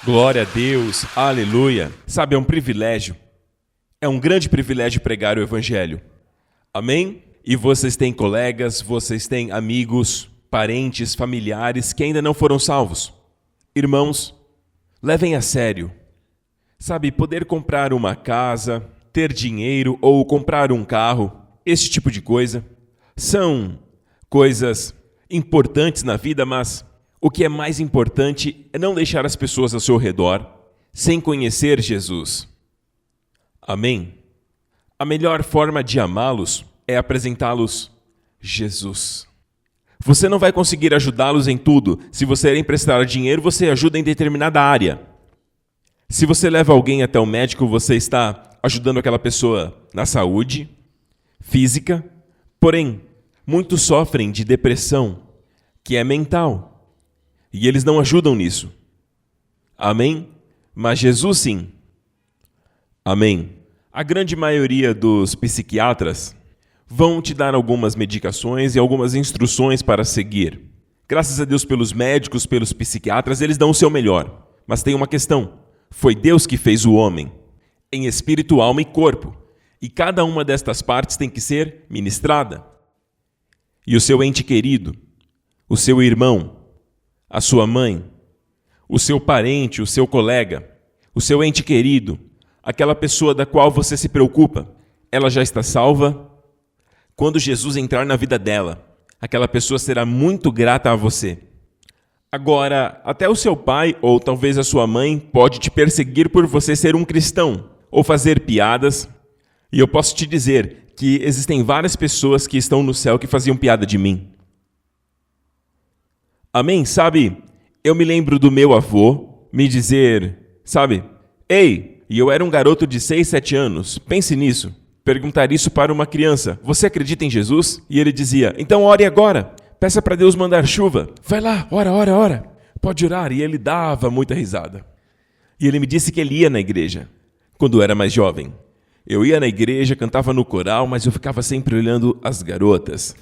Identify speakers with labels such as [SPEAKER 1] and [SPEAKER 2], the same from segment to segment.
[SPEAKER 1] Glória a Deus, aleluia. Sabe, é um privilégio, é um grande privilégio pregar o Evangelho. Amém? E vocês têm colegas, vocês têm amigos, parentes, familiares que ainda não foram salvos. Irmãos, levem a sério. Sabe, poder comprar uma casa, ter dinheiro ou comprar um carro, esse tipo de coisa, são coisas importantes na vida, mas o que é mais importante é não deixar as pessoas ao seu redor sem conhecer Jesus. Amém? A melhor forma de amá-los é apresentá-los Jesus. Você não vai conseguir ajudá-los em tudo. Se você emprestar dinheiro, você ajuda em determinada área. Se você leva alguém até o médico, você está ajudando aquela pessoa na saúde física. Porém, muitos sofrem de depressão, que é mental. E eles não ajudam nisso. Amém? Mas Jesus sim. Amém. A grande maioria dos psiquiatras vão te dar algumas medicações e algumas instruções para seguir. Graças a Deus pelos médicos, pelos psiquiatras, eles dão o seu melhor. Mas tem uma questão. Foi Deus que fez o homem, em espírito, alma e corpo. E cada uma destas partes tem que ser ministrada. E o seu ente querido, o seu irmão, a sua mãe, o seu parente, o seu colega, o seu ente querido, aquela pessoa da qual você se preocupa, ela já está salva? Quando Jesus entrar na vida dela, aquela pessoa será muito grata a você. Agora, até o seu pai ou talvez a sua mãe pode te perseguir por você ser um cristão ou fazer piadas. E eu posso te dizer que existem várias pessoas que estão no céu que faziam piada de mim. Amém? Sabe, eu me lembro do meu avô me dizer, sabe, ei, e eu era um garoto de 6, 7 anos, pense nisso, perguntar isso para uma criança, você acredita em Jesus? E ele dizia, então ore agora, peça para Deus mandar chuva, vai lá, ora, pode orar. E ele dava muita risada. E ele me disse que ele ia na igreja, quando eu era mais jovem. Eu ia na igreja, cantava no coral, mas eu ficava sempre olhando as garotas.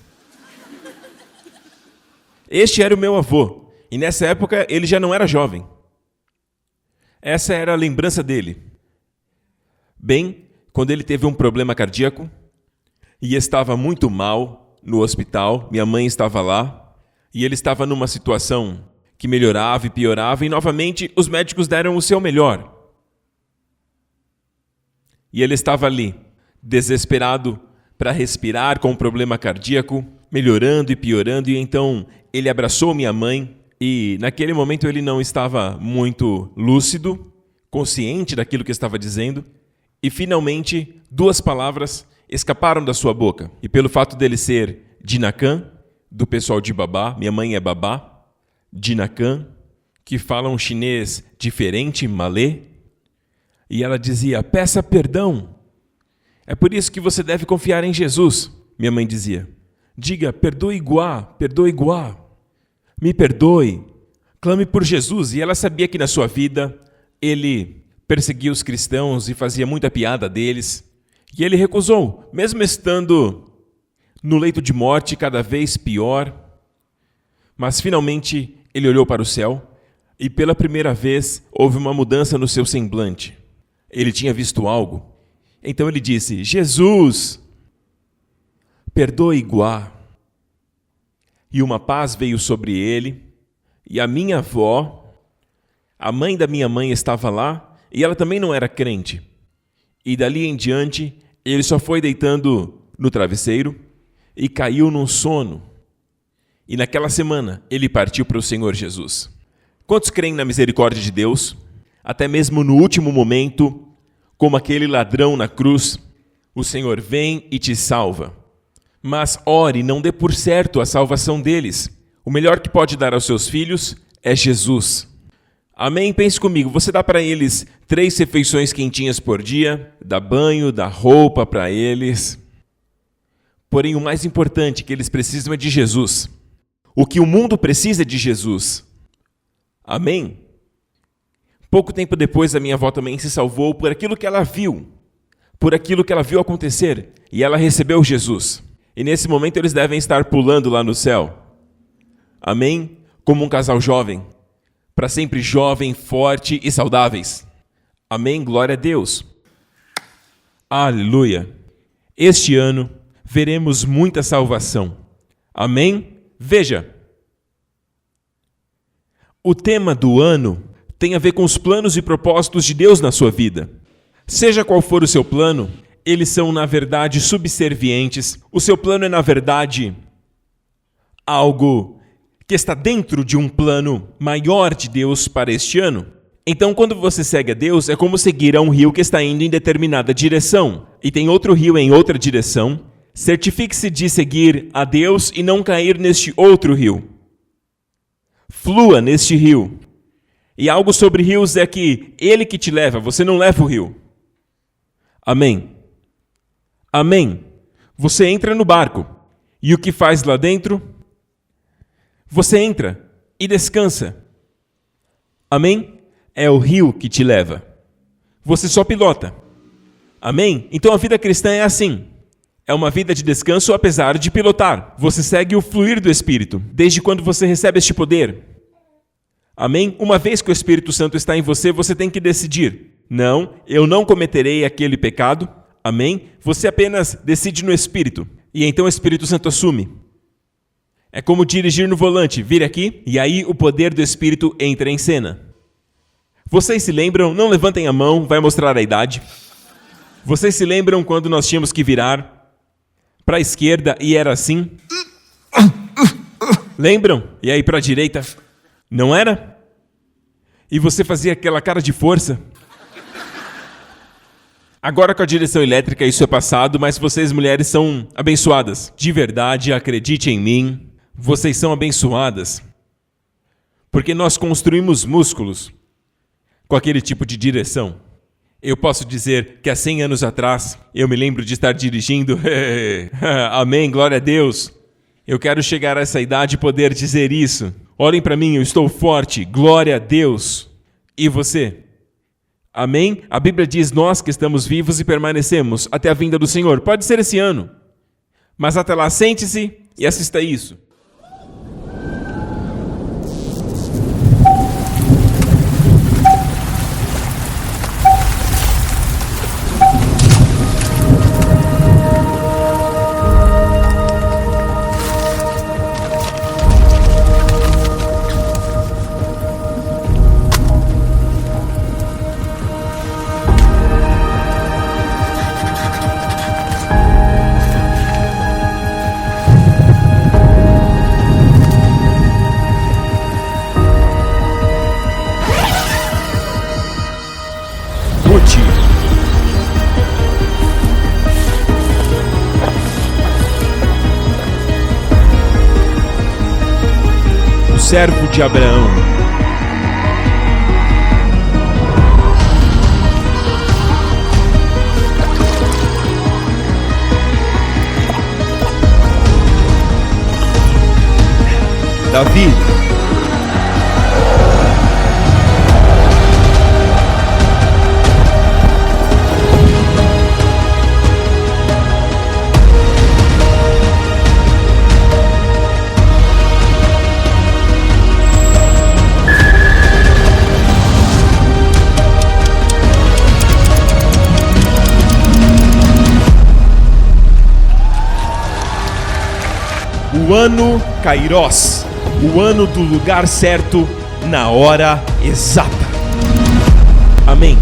[SPEAKER 1] Este era o meu avô, e nessa época ele já não era jovem. Essa era a lembrança dele. Bem, quando ele teve um problema cardíaco e estava muito mal no hospital, minha mãe estava lá, e ele estava numa situação que melhorava e piorava, e novamente os médicos deram o seu melhor. E ele estava ali, desesperado para respirar com um problema cardíaco, melhorando e piorando, e então ele abraçou minha mãe e naquele momento ele não estava muito lúcido, consciente daquilo que estava dizendo, e finalmente 2 palavras escaparam da sua boca. E pelo fato dele ser Dinacan, do pessoal de Babá, minha mãe é Babá, Dinacan, que fala um chinês diferente, malê, e ela dizia, peça perdão. É por isso que você deve confiar em Jesus, minha mãe dizia. Diga, perdoe Guá, me perdoe, clame por Jesus. E ela sabia que na sua vida ele perseguia os cristãos e fazia muita piada deles. E ele recusou, mesmo estando no leito de morte cada vez pior. Mas finalmente ele olhou para o céu e pela primeira vez houve uma mudança no seu semblante. Ele tinha visto algo. Então ele disse, Jesus, perdoe Guá. E uma paz veio sobre ele, e a minha avó, a mãe da minha mãe estava lá, e ela também não era crente. E dali em diante, ele só foi deitando no travesseiro e caiu num sono. E naquela semana, ele partiu para o Senhor Jesus. Quantos creem na misericórdia de Deus? Até mesmo no último momento, como aquele ladrão na cruz, o Senhor vem e te salva. Mas ore, não dê por certo a salvação deles. O melhor que pode dar aos seus filhos é Jesus. Amém? Pense comigo, você dá para eles 3 refeições quentinhas por dia, dá banho, dá roupa para eles. Porém, o mais importante que eles precisam é de Jesus. O que o mundo precisa é de Jesus. Amém? Pouco tempo depois, a minha avó também se salvou por aquilo que ela viu, por aquilo que ela viu acontecer, e ela recebeu Jesus. E nesse momento eles devem estar pulando lá no céu. Amém? Como um casal jovem, para sempre jovem, forte e saudáveis. Amém? Glória a Deus. Aleluia. Este ano veremos muita salvação. Amém? Veja, o tema do ano tem a ver com os planos e propósitos de Deus na sua vida. Seja qual for o seu plano, eles são, na verdade, subservientes. O seu plano é, na verdade, algo que está dentro de um plano maior de Deus para este ano. Então, quando você segue a Deus, é como seguir a um rio que está indo em determinada direção e tem outro rio em outra direção. Certifique-se de seguir a Deus e não cair neste outro rio. Flua neste rio. E algo sobre rios é que ele que te leva, você não leva o rio. Amém. Amém. Você entra no barco. E o que faz lá dentro? Você entra e descansa. Amém? É o rio que te leva. Você só pilota. Amém? Então a vida cristã é assim. É uma vida de descanso apesar de pilotar. Você segue o fluir do Espírito. Desde quando você recebe este poder? Amém? Uma vez que o Espírito Santo está em você, você tem que decidir. Não, eu não cometerei aquele pecado. Amém? Você apenas decide no Espírito. E então o Espírito Santo assume. É como dirigir no volante, vire aqui, e aí o poder do Espírito entra em cena. Vocês se lembram, não levantem a mão, vai mostrar a idade. Vocês se lembram quando nós tínhamos que virar para a esquerda e era assim? Lembram? E aí para a direita? Não era? E você fazia aquela cara de força? Agora com a direção elétrica isso é passado, mas vocês mulheres são abençoadas. De verdade, acredite em mim. Vocês são abençoadas, porque nós construímos músculos com aquele tipo de direção. Eu posso dizer que há 100 anos atrás, eu me lembro de estar dirigindo. Amém, glória a Deus. Eu quero chegar a essa idade e poder dizer isso. Olhem para mim, eu estou forte, glória a Deus. E você? Amém? A Bíblia diz, nós que estamos vivos e permanecemos até a vinda do Senhor. Pode ser esse ano, mas até lá, sente-se e assista a isso. Servo de Abraão. Davi. O ano Kairos, o ano do lugar certo, na hora exata. Amém.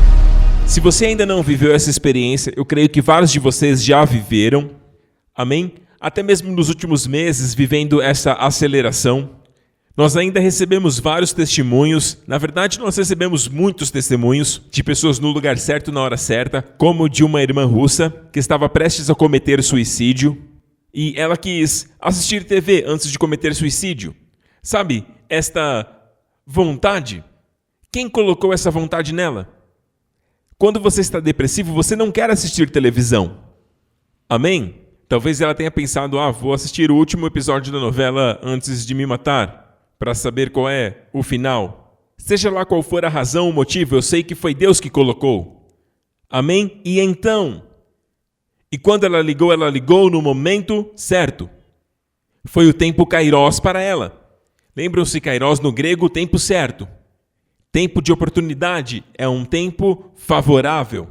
[SPEAKER 1] Se você ainda não viveu essa experiência, eu creio que vários de vocês já viveram. Amém? Até mesmo nos últimos meses, vivendo essa aceleração. Nós ainda recebemos vários testemunhos. Na verdade, nós recebemos muitos testemunhos de pessoas no lugar certo, na hora certa, como de uma irmã russa que estava prestes a cometer suicídio. E ela quis assistir TV antes de cometer suicídio. Sabe, esta vontade, quem colocou essa vontade nela? Quando você está depressivo, você não quer assistir televisão. Amém? Talvez ela tenha pensado, vou assistir o último episódio da novela antes de me matar, para saber qual é o final. Seja lá qual for a razão, o motivo, eu sei que foi Deus que colocou. Amém? E então... E quando ela ligou no momento certo. Foi o tempo Kairos para ela. Lembram-se, Kairos no grego, o tempo certo. Tempo de oportunidade é um tempo favorável.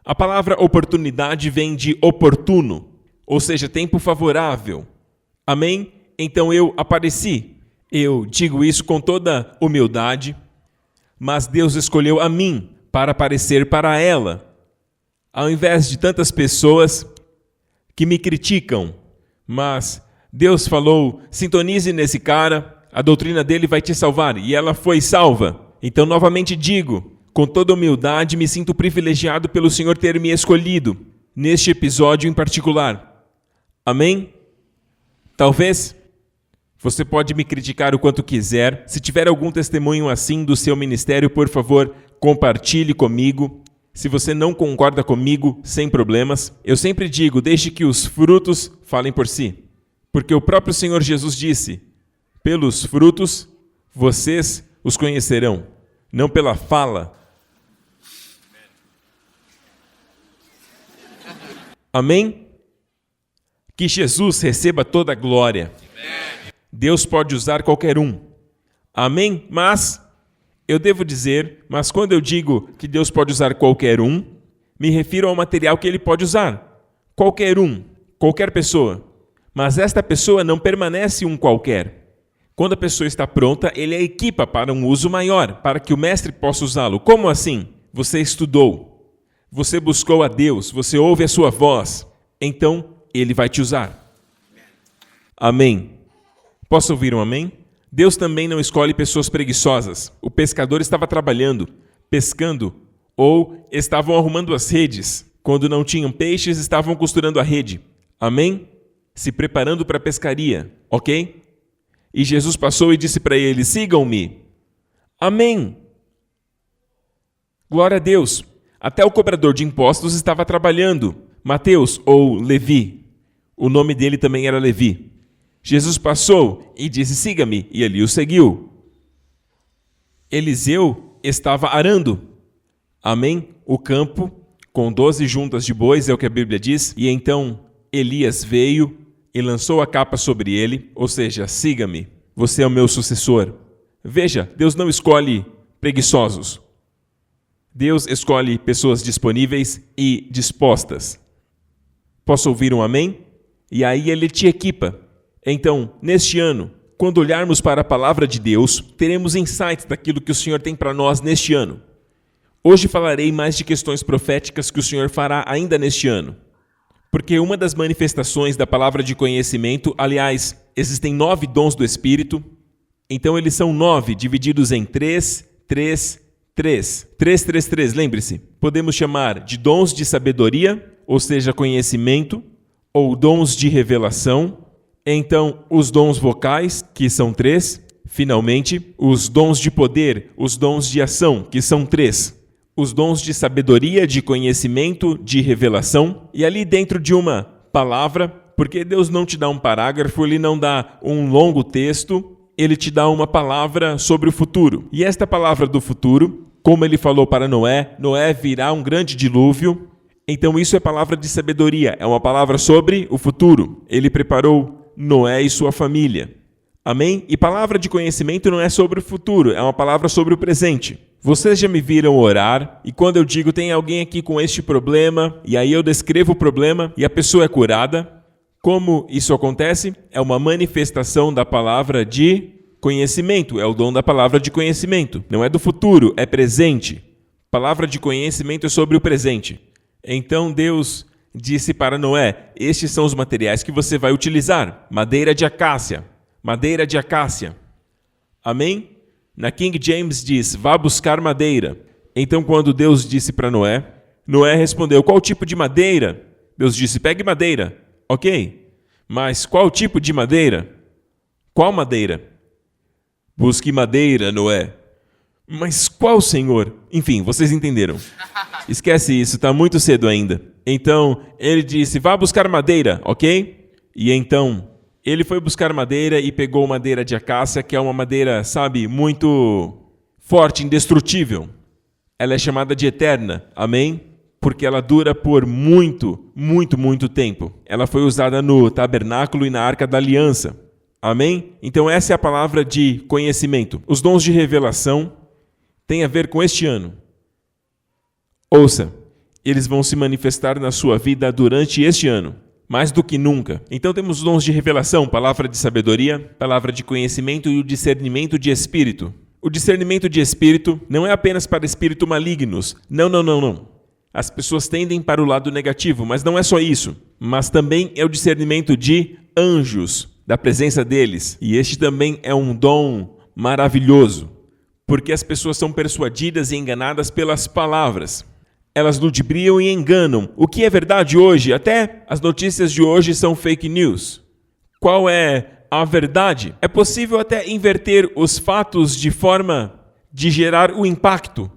[SPEAKER 1] A palavra oportunidade vem de oportuno, ou seja, tempo favorável. Amém? Então eu apareci. Eu digo isso com toda humildade, mas Deus escolheu a mim para aparecer para ela, ao invés de tantas pessoas que me criticam. Mas Deus falou, sintonize nesse cara, a doutrina dele vai te salvar, e ela foi salva. Então, novamente digo, com toda humildade, me sinto privilegiado pelo Senhor ter me escolhido, neste episódio em particular. Amém? Talvez você pode me criticar o quanto quiser. Se tiver algum testemunho assim do seu ministério, por favor, compartilhe comigo. Se você não concorda comigo, sem problemas. Eu sempre digo, deixe que os frutos falem por si. Porque o próprio Senhor Jesus disse, pelos frutos vocês os conhecerão, não pela fala. Amém? Que Jesus receba toda a glória. Deus pode usar qualquer um. Amém? Mas, eu devo dizer, mas quando eu digo que Deus pode usar qualquer um, me refiro ao material que Ele pode usar. Qualquer um, qualquer pessoa. Mas esta pessoa não permanece um qualquer. Quando a pessoa está pronta, Ele a equipa para um uso maior, para que o mestre possa usá-lo. Como assim? Você estudou, você buscou a Deus, você ouve a sua voz, então Ele vai te usar. Amém. Posso ouvir um amém? Deus também não escolhe pessoas preguiçosas. O pescador estava trabalhando, pescando, ou estavam arrumando as redes. Quando não tinham peixes, estavam costurando a rede. Amém? Se preparando para a pescaria, ok? E Jesus passou e disse para eles, sigam-me. Amém. Glória a Deus. Até o cobrador de impostos estava trabalhando. Mateus, ou Levi. O nome dele também era Levi. Jesus passou e disse, siga-me, e ele o seguiu. Eliseu estava arando. Amém? O campo, com 12 juntas de bois, é o que a Bíblia diz. E então Elias veio e lançou a capa sobre ele, ou seja, siga-me, você é o meu sucessor. Veja, Deus não escolhe preguiçosos. Deus escolhe pessoas disponíveis e dispostas. Posso ouvir um amém? E aí Ele te equipa. Então, neste ano, quando olharmos para a palavra de Deus, teremos insights daquilo que o Senhor tem para nós neste ano. Hoje falarei mais de questões proféticas que o Senhor fará ainda neste ano. Porque uma das manifestações da palavra de conhecimento, aliás, existem 9 dons do Espírito, então eles são 9, divididos em 3, 3, 3. 3, 3, 3, lembre-se. Podemos chamar de dons de sabedoria, ou seja, conhecimento, ou dons de revelação. Então, os dons vocais, que são 3. Finalmente, os dons de poder, os dons de ação, que são 3. Os dons de sabedoria, de conhecimento, de revelação. E ali dentro de uma palavra, porque Deus não te dá um parágrafo, Ele não dá um longo texto, Ele te dá uma palavra sobre o futuro. E esta palavra do futuro, como Ele falou para Noé, Noé virá um grande dilúvio. Então isso é palavra de sabedoria, é uma palavra sobre o futuro. Ele preparou Noé e sua família. Amém? E palavra de conhecimento não é sobre o futuro, é uma palavra sobre o presente. Vocês já me viram orar, e quando eu digo tem alguém aqui com este problema, e aí eu descrevo o problema e a pessoa é curada, como isso acontece? É uma manifestação da palavra de conhecimento, é o dom da palavra de conhecimento. Não é do futuro, é presente. Palavra de conhecimento é sobre o presente. Então Deus disse para Noé, estes são os materiais que você vai utilizar. Madeira de acácia. Madeira de acácia. Amém? Na King James diz, vá buscar madeira. Então quando Deus disse para Noé, Noé respondeu, qual tipo de madeira? Deus disse, pegue madeira. Ok, mas qual tipo de madeira? Qual madeira? Busque madeira, Noé. Mas qual, Senhor? Enfim, vocês entenderam. Esquece isso, está muito cedo ainda. Então, ele disse, vá buscar madeira, ok? E então, ele foi buscar madeira e pegou madeira de acácia, que é uma madeira, sabe, muito forte, indestrutível. Ela é chamada de eterna, amém? Porque ela dura por muito, muito, muito tempo. Ela foi usada no tabernáculo e na Arca da Aliança. Amém? Então essa é a palavra de conhecimento. Os dons de revelação, tem a ver com este ano. Ouça, eles vão se manifestar na sua vida durante este ano, mais do que nunca. Então temos os dons de revelação, palavra de sabedoria, palavra de conhecimento e o discernimento de espírito. O discernimento de espírito não é apenas para espíritos malignos. Não. As pessoas tendem para o lado negativo, mas não é só isso. Mas também é o discernimento de anjos, da presença deles. E este também é um dom maravilhoso, porque as pessoas são persuadidas e enganadas pelas palavras. Elas ludibriam e enganam. O que é verdade hoje? Até as notícias de hoje são fake news. Qual é a verdade? É possível até inverter os fatos de forma de gerar o impacto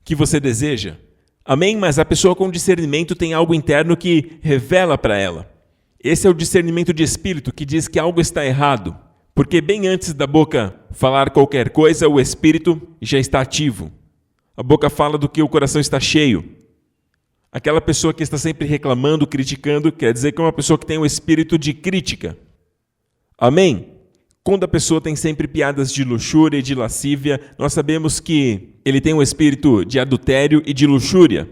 [SPEAKER 1] que você deseja. Amém? Mas a pessoa com discernimento tem algo interno que revela para ela. Esse é o discernimento de espírito que diz que algo está errado. Porque bem antes da boca falar qualquer coisa, o espírito já está ativo. A boca fala do que o coração está cheio. Aquela pessoa que está sempre reclamando, criticando, quer dizer que é uma pessoa que tem um espírito de crítica. Amém? Quando a pessoa tem sempre piadas de luxúria e de lascívia, nós sabemos que ele tem um espírito de adultério e de luxúria.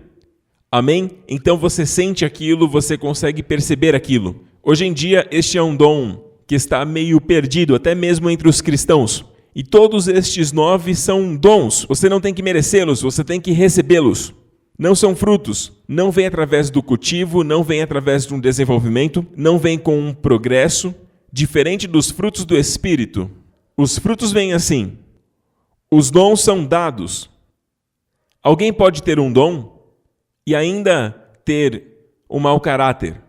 [SPEAKER 1] Amém? Então você sente aquilo, você consegue perceber aquilo. Hoje em dia, este é um dom que está meio perdido, até mesmo entre os cristãos. E todos estes 9 são dons. Você não tem que merecê-los, você tem que recebê-los. Não são frutos. Não vem através do cultivo, não vem através de um desenvolvimento, não vem com um progresso. Diferente dos frutos do Espírito, os frutos vêm assim. Os dons são dados. Alguém pode ter um dom e ainda ter um mau caráter.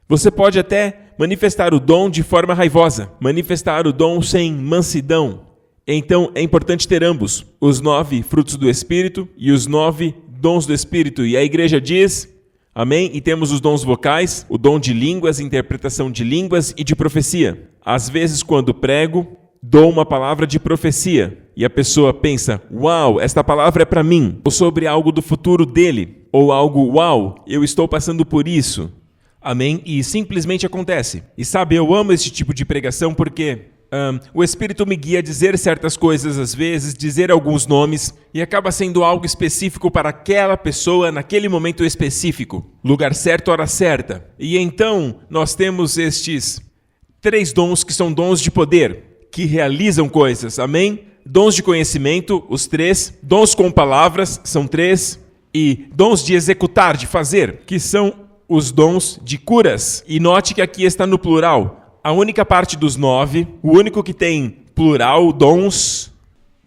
[SPEAKER 1] Você pode até manifestar o dom de forma raivosa, manifestar o dom sem mansidão. Então é importante ter ambos, os 9 frutos do Espírito e os 9 dons do Espírito. E a igreja diz... Amém? E temos os dons vocais, o dom de línguas, interpretação de línguas e de profecia. Às vezes, quando prego, dou uma palavra de profecia. E a pessoa pensa, uau, esta palavra é para mim. Ou sobre algo do futuro dele. Ou algo, uau, eu estou passando por isso. Amém? E simplesmente acontece. E sabe, eu amo esse tipo de pregação porque... o Espírito me guia a dizer certas coisas às vezes, dizer alguns nomes, e acaba sendo algo específico para aquela pessoa naquele momento específico. Lugar certo, hora certa. E então, nós temos estes 3 dons que são dons de poder, que realizam coisas, amém? Dons de conhecimento, os 3. Dons com palavras, são 3. E dons de executar, de fazer, que são os dons de curas. E note que aqui está no plural. A única parte dos 9, o único que tem plural, dons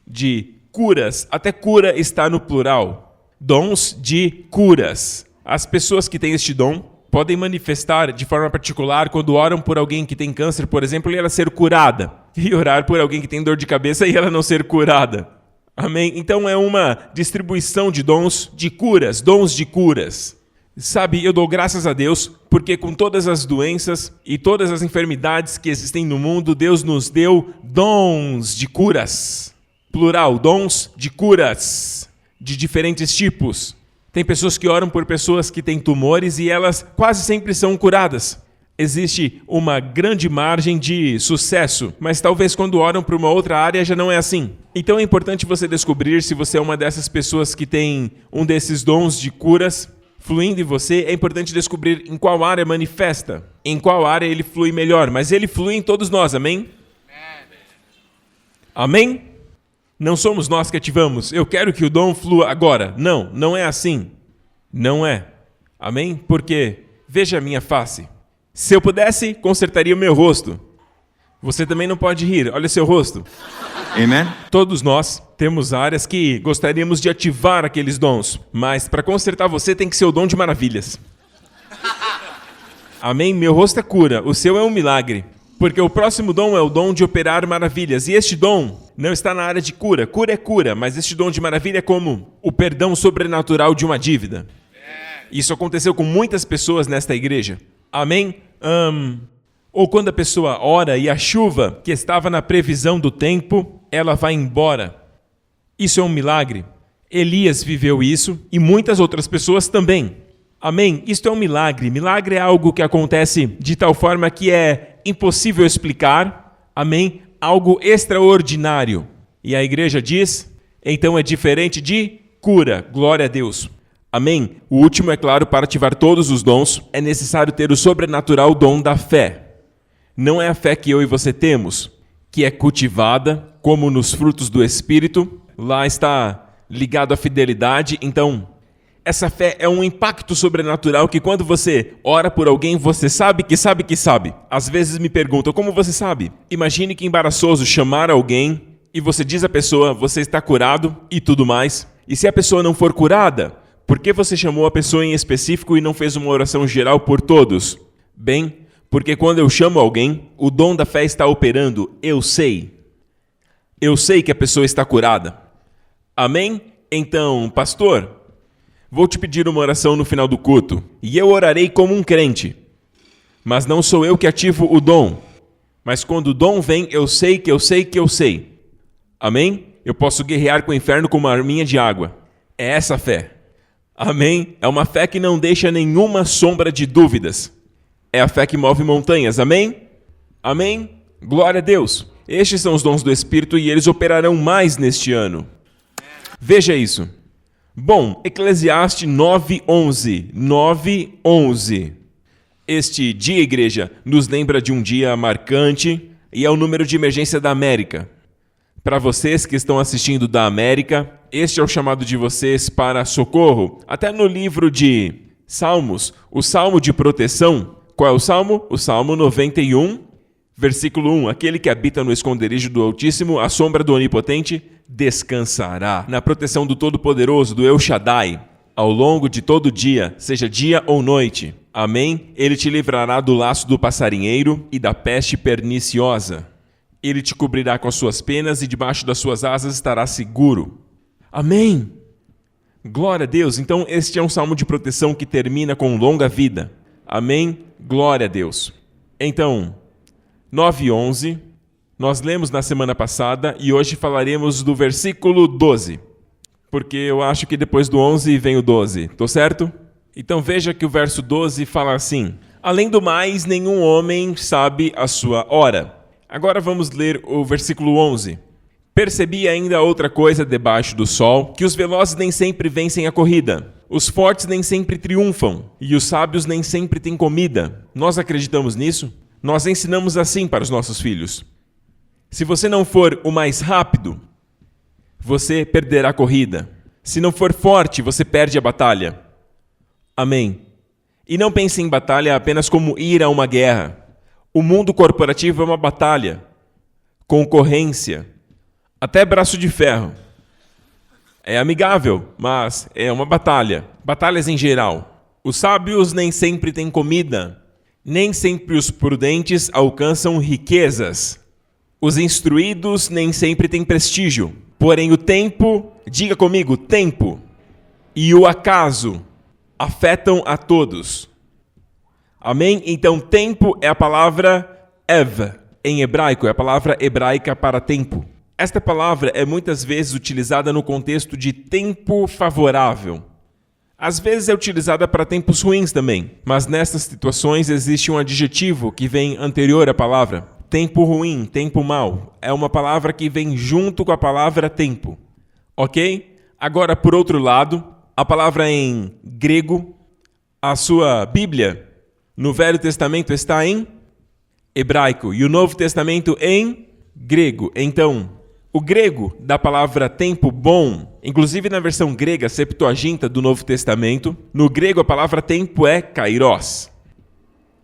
[SPEAKER 1] de curas. Até cura está no plural. Dons de curas. As pessoas que têm este dom podem manifestar de forma particular quando oram por alguém que tem câncer, por exemplo, e ela ser curada. E orar por alguém que tem dor de cabeça e ela não ser curada. Amém? Então é uma distribuição de dons de curas, dons de curas. Sabe, eu dou graças a Deus, porque com todas as doenças e todas as enfermidades que existem no mundo, Deus nos deu dons de curas. Plural, dons de curas, de diferentes tipos. Tem pessoas que oram por pessoas que têm tumores e elas quase sempre são curadas. Existe uma grande margem de sucesso, mas talvez quando oram para uma outra área já não é assim. Então é importante você descobrir se você é uma dessas pessoas que tem um desses dons de curas fluindo em você. É importante descobrir em qual área manifesta, em qual área ele flui melhor, mas ele flui em todos nós, amém? Amém? Não somos nós que ativamos, eu quero que o dom flua agora. Não, não é assim. Não é. Amém? Porque, veja a minha face. Se eu pudesse, consertaria o meu rosto. Você também não pode rir, olha o seu rosto.
[SPEAKER 2] Amen.
[SPEAKER 1] Todos nós temos áreas que gostaríamos de ativar aqueles dons, mas para consertar você tem que ser o dom de maravilhas. Amém? Meu rosto é cura, o seu é um milagre. Porque o próximo dom é o dom de operar maravilhas. E este dom não está na área de cura. Cura é cura, mas este dom de maravilha é como o perdão sobrenatural de uma dívida. Isso aconteceu com muitas pessoas nesta igreja. Amém? Ou quando a pessoa ora e a chuva que estava na previsão do tempo, ela vai embora. Isso é um milagre. Elias viveu isso e muitas outras pessoas também. Amém? Isto é um milagre. Milagre é algo que acontece de tal forma que é impossível explicar. Amém? Algo extraordinário. E a igreja diz, Então é diferente de cura. Glória a Deus. Amém? O último, é claro, para ativar todos os dons, é necessário ter o sobrenatural dom da fé. Não é a fé que eu e você temos, que é cultivada, como nos frutos do Espírito. Lá está ligado à fidelidade. Então, essa fé é um impacto sobrenatural que quando você ora por alguém, você sabe que sabe que sabe. Às vezes me perguntam, como você sabe? Imagine que embaraçoso chamar alguém e você diz à pessoa, você está curado e tudo mais. E se a pessoa não for curada, por que você chamou a pessoa em específico e não fez uma oração geral por todos? Bem, porque quando eu chamo alguém, o dom da fé está operando. Eu sei. Eu sei que a pessoa está curada. Amém? Então, pastor, vou te pedir uma oração no final do culto. E eu orarei como um crente. Mas não sou eu que ativo o dom. Mas quando o dom vem, eu sei que eu sei que eu sei. Amém? Eu posso guerrear com o inferno com uma arminha de água. É essa a fé. Amém? É uma fé que não deixa nenhuma sombra de dúvidas. É a fé que move montanhas. Amém? Amém? Glória a Deus. Estes são os dons do Espírito e eles operarão mais neste ano. Veja isso. Bom, Eclesiastes 9:11. 9:11. Este dia, igreja, nos lembra de um dia marcante e é o número de emergência da América. Para vocês que estão assistindo da América, este é o chamado de vocês para socorro. Até no livro de Salmos, o Salmo de proteção. Qual é o Salmo? O Salmo 91, versículo 1. Aquele que habita no esconderijo do Altíssimo, à sombra do Onipotente, descansará na proteção do Todo-Poderoso, do El Shaddai, ao longo de todo o dia, seja dia ou noite. Amém? Ele te livrará do laço do passarinheiro e da peste perniciosa. Ele te cobrirá com as suas penas e debaixo das suas asas estará seguro. Amém? Glória a Deus. Então, este é um salmo de proteção que termina com longa vida. Amém? Glória a Deus. Então, 9:11, nós lemos na semana passada e hoje falaremos do versículo 12. Porque eu acho que depois do 11 vem o 12. Tô certo? Então veja que o verso 12 fala assim: além do mais, nenhum homem sabe a sua hora. Agora vamos ler o versículo 11. Percebi ainda outra coisa debaixo do sol, que os velozes nem sempre vencem a corrida, os fortes nem sempre triunfam, e os sábios nem sempre têm comida. Nós acreditamos nisso? Nós ensinamos assim para os nossos filhos. Se você não for o mais rápido, você perderá a corrida. Se não for forte, você perde a batalha. Amém. E não pense em batalha apenas como ir a uma guerra. O mundo corporativo é uma batalha. Concorrência. Até braço de ferro. É amigável, mas é uma batalha. Batalhas em geral. Os sábios nem sempre têm comida. Nem sempre os prudentes alcançam riquezas. Os instruídos nem sempre têm prestígio. Porém o tempo, diga comigo, tempo, e o acaso afetam a todos. Amém? Então tempo é a palavra ev, em hebraico, é a palavra hebraica para tempo. Esta palavra é muitas vezes utilizada no contexto de tempo favorável. Às vezes é utilizada para tempos ruins também, mas nessas situações existe um adjetivo que vem anterior à palavra. Tempo ruim, tempo mau. É uma palavra que vem junto com a palavra tempo. Ok? Agora, por outro lado, a palavra em grego, a sua Bíblia, no Velho Testamento está em hebraico e o Novo Testamento em grego. Então, o grego da palavra tempo bom, inclusive na versão grega, Septuaginta do Novo Testamento, no grego a palavra tempo é kairos.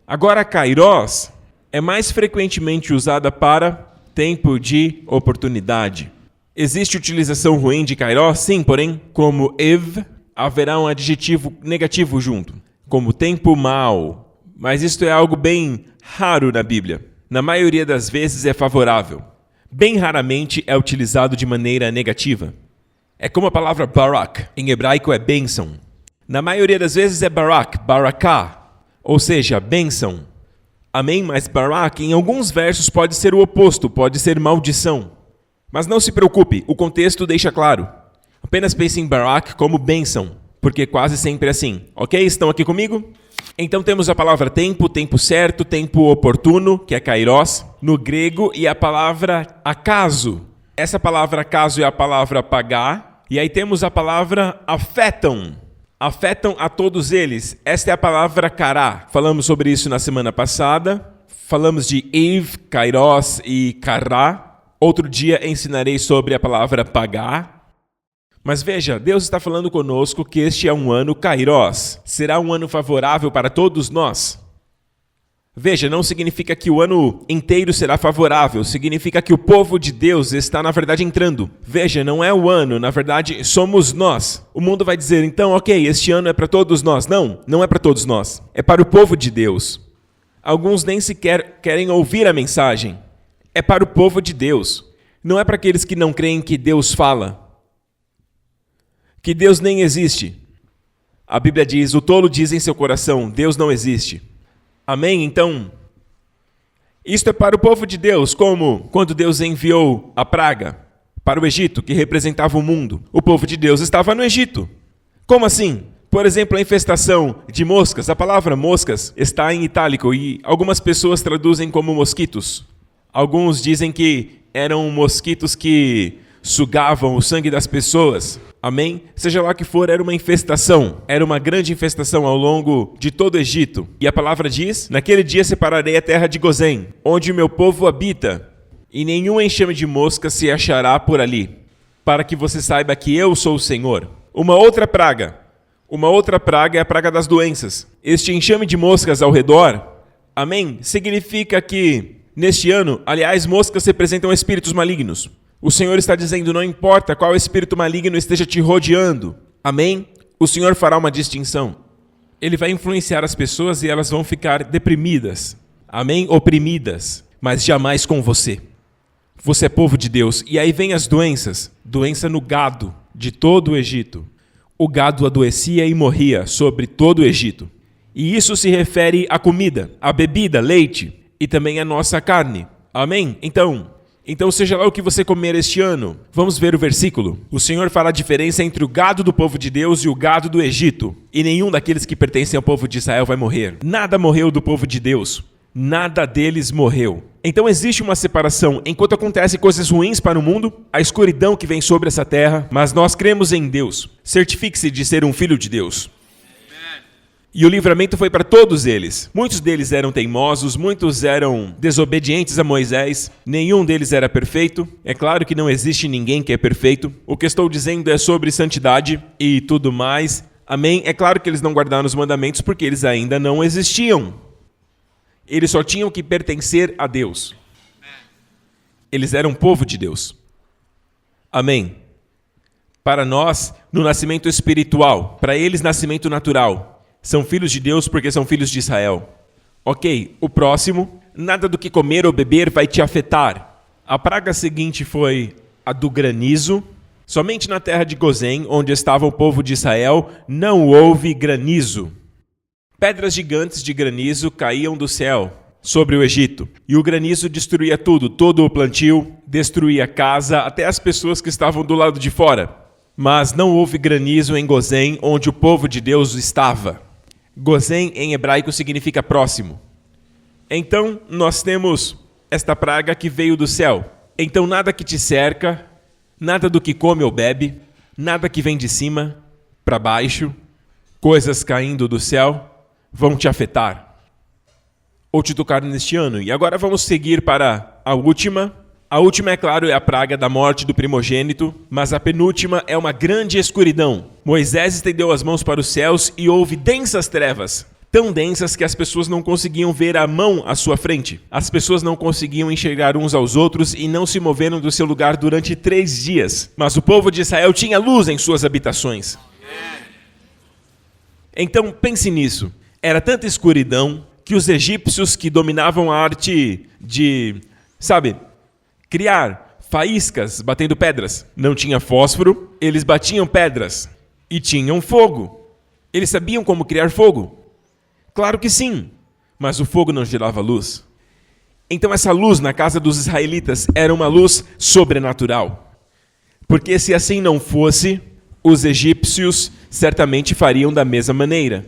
[SPEAKER 1] Agora, kairos é mais frequentemente usada para tempo de oportunidade. Existe utilização ruim de kairos? Sim, porém, como ev, haverá um adjetivo negativo junto, como tempo mau. Mas isto é algo bem raro na Bíblia. Na maioria das vezes é favorável. Bem raramente é utilizado de maneira negativa. É como a palavra barak, em hebraico é bênção. Na maioria das vezes é barak, baraká, ou seja, bênção. Amém? Mas barak, em alguns versos, pode ser o oposto, pode ser maldição. Mas não se preocupe, o contexto deixa claro. Apenas pense em barak como bênção, porque quase sempre é assim. Ok? Estão aqui comigo? Então temos a palavra tempo, tempo certo, tempo oportuno, que é kairos, no grego, e a palavra acaso, Essa palavra acaso é a palavra pagar. E aí temos a palavra afetam. Afetam a todos eles. Esta é a palavra kará. Falamos sobre isso na semana passada. Falamos de Ev, Kairos e Kará. Outro dia ensinarei sobre a palavra pagar. Mas veja, Deus está falando conosco que este é um ano Kairos. Será um ano favorável para todos nós. Veja, não significa que o ano inteiro será favorável. Significa que o povo de Deus está, na verdade, entrando. Veja, não é o ano, na verdade, somos nós. O mundo vai dizer, então, ok, este ano é para todos nós. Não, não é para todos nós. É para o povo de Deus. Alguns nem sequer querem ouvir a mensagem. É para o povo de Deus. Não é para aqueles que não creem que Deus fala. Que Deus nem existe. A Bíblia diz, o tolo diz em seu coração, Deus não existe. Amém? Então, isto é para o povo de Deus, como quando Deus enviou a praga para o Egito, que representava o mundo. O povo de Deus estava no Egito. Como assim? Por exemplo, a infestação de moscas. A palavra moscas está em itálico e algumas pessoas traduzem como mosquitos. Alguns dizem que eram mosquitos que sugavam o sangue das pessoas. Amém? Seja lá o que for, era uma infestação. Era uma grande infestação ao longo de todo o Egito. E a palavra diz, naquele dia separarei a terra de Gozém, onde o meu povo habita, e nenhum enxame de mosca se achará por ali, para que você saiba que eu sou o Senhor. Uma outra praga é a praga das doenças. Este enxame de moscas ao redor, amém? Significa que, neste ano, aliás, moscas representam espíritos malignos. O Senhor está dizendo, não importa qual espírito maligno esteja te rodeando. Amém? O Senhor fará uma distinção. Ele vai influenciar as pessoas e elas vão ficar deprimidas. Amém? Oprimidas. Mas jamais com você. Você é povo de Deus. E aí vem as doenças. Doença no gado de todo o Egito. O gado adoecia e morria sobre todo o Egito. E isso se refere à comida, à bebida, leite e também à nossa carne. Amém? Então, seja lá o que você comer este ano, vamos ver o versículo. O Senhor fará diferença entre o gado do povo de Deus e o gado do Egito. E nenhum daqueles que pertencem ao povo de Israel vai morrer. Nada morreu do povo de Deus. Nada deles morreu. Então existe uma separação. Enquanto acontecem coisas ruins para o mundo, a escuridão que vem sobre essa terra, mas nós cremos em Deus. Certifique-se de ser um filho de Deus. E o livramento foi para todos eles. Muitos deles eram teimosos, muitos eram desobedientes a Moisés. Nenhum deles era perfeito. É claro que não existe ninguém que é perfeito. O que estou dizendo é sobre santidade e tudo mais. Amém? É claro que eles não guardaram os mandamentos porque eles ainda não existiam. Eles só tinham que pertencer a Deus. Eles eram povo de Deus. Amém? Para nós, no nascimento espiritual. Para eles, nascimento natural. São filhos de Deus porque são filhos de Israel. Ok, o próximo. Nada do que comer ou beber vai te afetar. A praga seguinte foi a do granizo. Somente na terra de Gozém, onde estava o povo de Israel, não houve granizo. Pedras gigantes de granizo caíam do céu sobre o Egito. E o granizo destruía tudo, todo o plantio, destruía a casa, até as pessoas que estavam do lado de fora. Mas não houve granizo em Gozém, onde o povo de Deus estava. Gozém em hebraico significa próximo. Então, nós temos esta praga que veio do céu. Então, nada que te cerca, nada do que come ou bebe, nada que vem de cima para baixo, coisas caindo do céu, vão te afetar ou te tocar neste ano. E agora vamos seguir para a última. A última, é claro, é a praga da morte do primogênito, mas a penúltima é uma grande escuridão. Moisés estendeu as mãos para os céus e houve densas trevas, tão densas que as pessoas não conseguiam ver a mão à sua frente. As pessoas não conseguiam enxergar uns aos outros e não se moveram do seu lugar durante 3 dias. Mas o povo de Israel tinha luz em suas habitações. Então, pense nisso. Era tanta escuridão que os egípcios que dominavam a arte de, criar faíscas batendo pedras. Não tinha fósforo, eles batiam pedras. E tinham fogo. Eles sabiam como criar fogo? Claro que sim, mas o fogo não gerava luz. Então essa luz na casa dos israelitas era uma luz sobrenatural. Porque se assim não fosse, os egípcios certamente fariam da mesma maneira.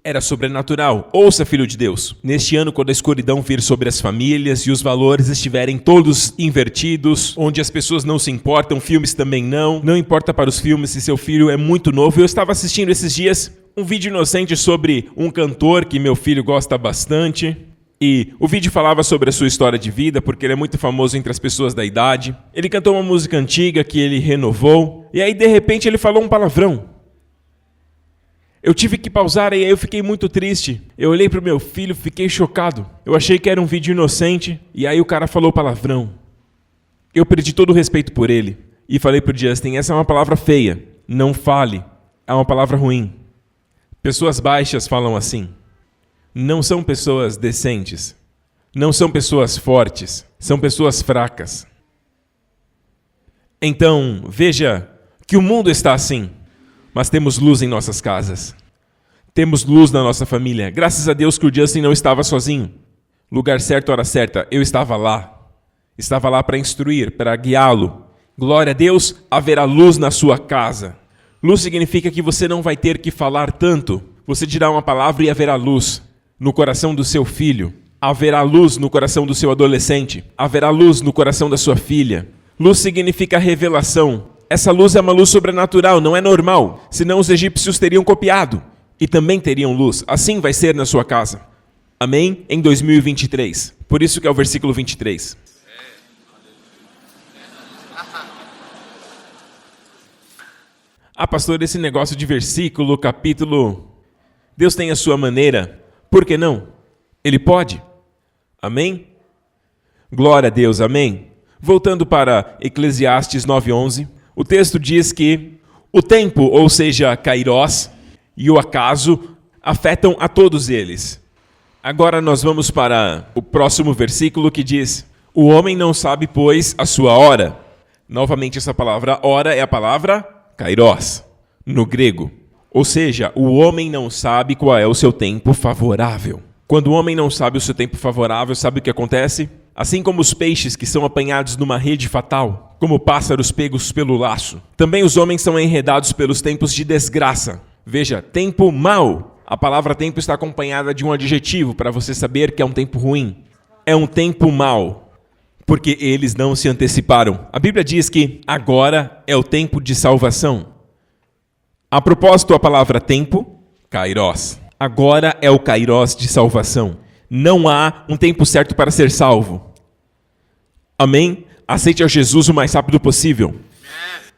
[SPEAKER 1] era sobrenatural. Ouça, filho de Deus. Neste ano, quando a escuridão vir sobre as famílias e os valores estiverem todos invertidos, onde as pessoas não se importam, filmes também não importa para os filmes se seu filho é muito novo. Eu estava assistindo esses dias um vídeo inocente sobre um cantor que meu filho gosta bastante. E o vídeo falava sobre a sua história de vida, porque ele é muito famoso entre as pessoas da idade. Ele cantou uma música antiga que ele renovou, e aí de repente ele falou um palavrão. Eu tive que pausar e aí eu fiquei muito triste. Eu olhei para o meu filho, fiquei chocado. Eu achei que era um vídeo inocente, e aí o cara falou palavrão. Eu perdi todo o respeito por ele, e falei para o Justin, essa é uma palavra feia, não fale, é uma palavra ruim. Pessoas baixas falam assim. Não são pessoas decentes. Não são pessoas fortes. São pessoas fracas. Então, veja que o mundo está assim. Mas temos luz em nossas casas. Temos luz na nossa família. Graças a Deus que o Justin não estava sozinho. Lugar certo, hora certa. Eu estava lá. Estava lá para instruir, para guiá-lo. Glória a Deus, haverá luz na sua casa. Luz significa que você não vai ter que falar tanto. Você dirá uma palavra e haverá luz no coração do seu filho. Haverá luz no coração do seu adolescente. Haverá luz no coração da sua filha. Luz significa revelação. Essa luz é uma luz sobrenatural, não é normal. Senão os egípcios teriam copiado. E também teriam luz. Assim vai ser na sua casa. Amém? Em 2023. Por isso que é o versículo 23. Ah, pastor, esse negócio de versículo, capítulo... Deus tem a sua maneira. Por que não? Ele pode. Amém? Glória a Deus, amém? Voltando para Eclesiastes 9:11, o texto diz que o tempo, ou seja, Kairós, e o acaso afetam a todos eles. Agora nós vamos para o próximo versículo que diz: o homem não sabe, pois, a sua hora. Novamente essa palavra hora é a palavra Kairós, no grego. Ou seja, o homem não sabe qual é o seu tempo favorável. Quando o homem não sabe o seu tempo favorável, sabe o que acontece? Assim como os peixes que são apanhados numa rede fatal, como pássaros pegos pelo laço, também os homens são enredados pelos tempos de desgraça. Veja, tempo mau. A palavra tempo está acompanhada de um adjetivo para você saber que é um tempo ruim. É um tempo mau, porque eles não se anteciparam. A Bíblia diz que agora é o tempo de salvação. A propósito, a palavra tempo, Kairós. Agora é o Kairós de salvação. Não há um tempo certo para ser salvo. Amém? Aceite a Jesus o mais rápido possível.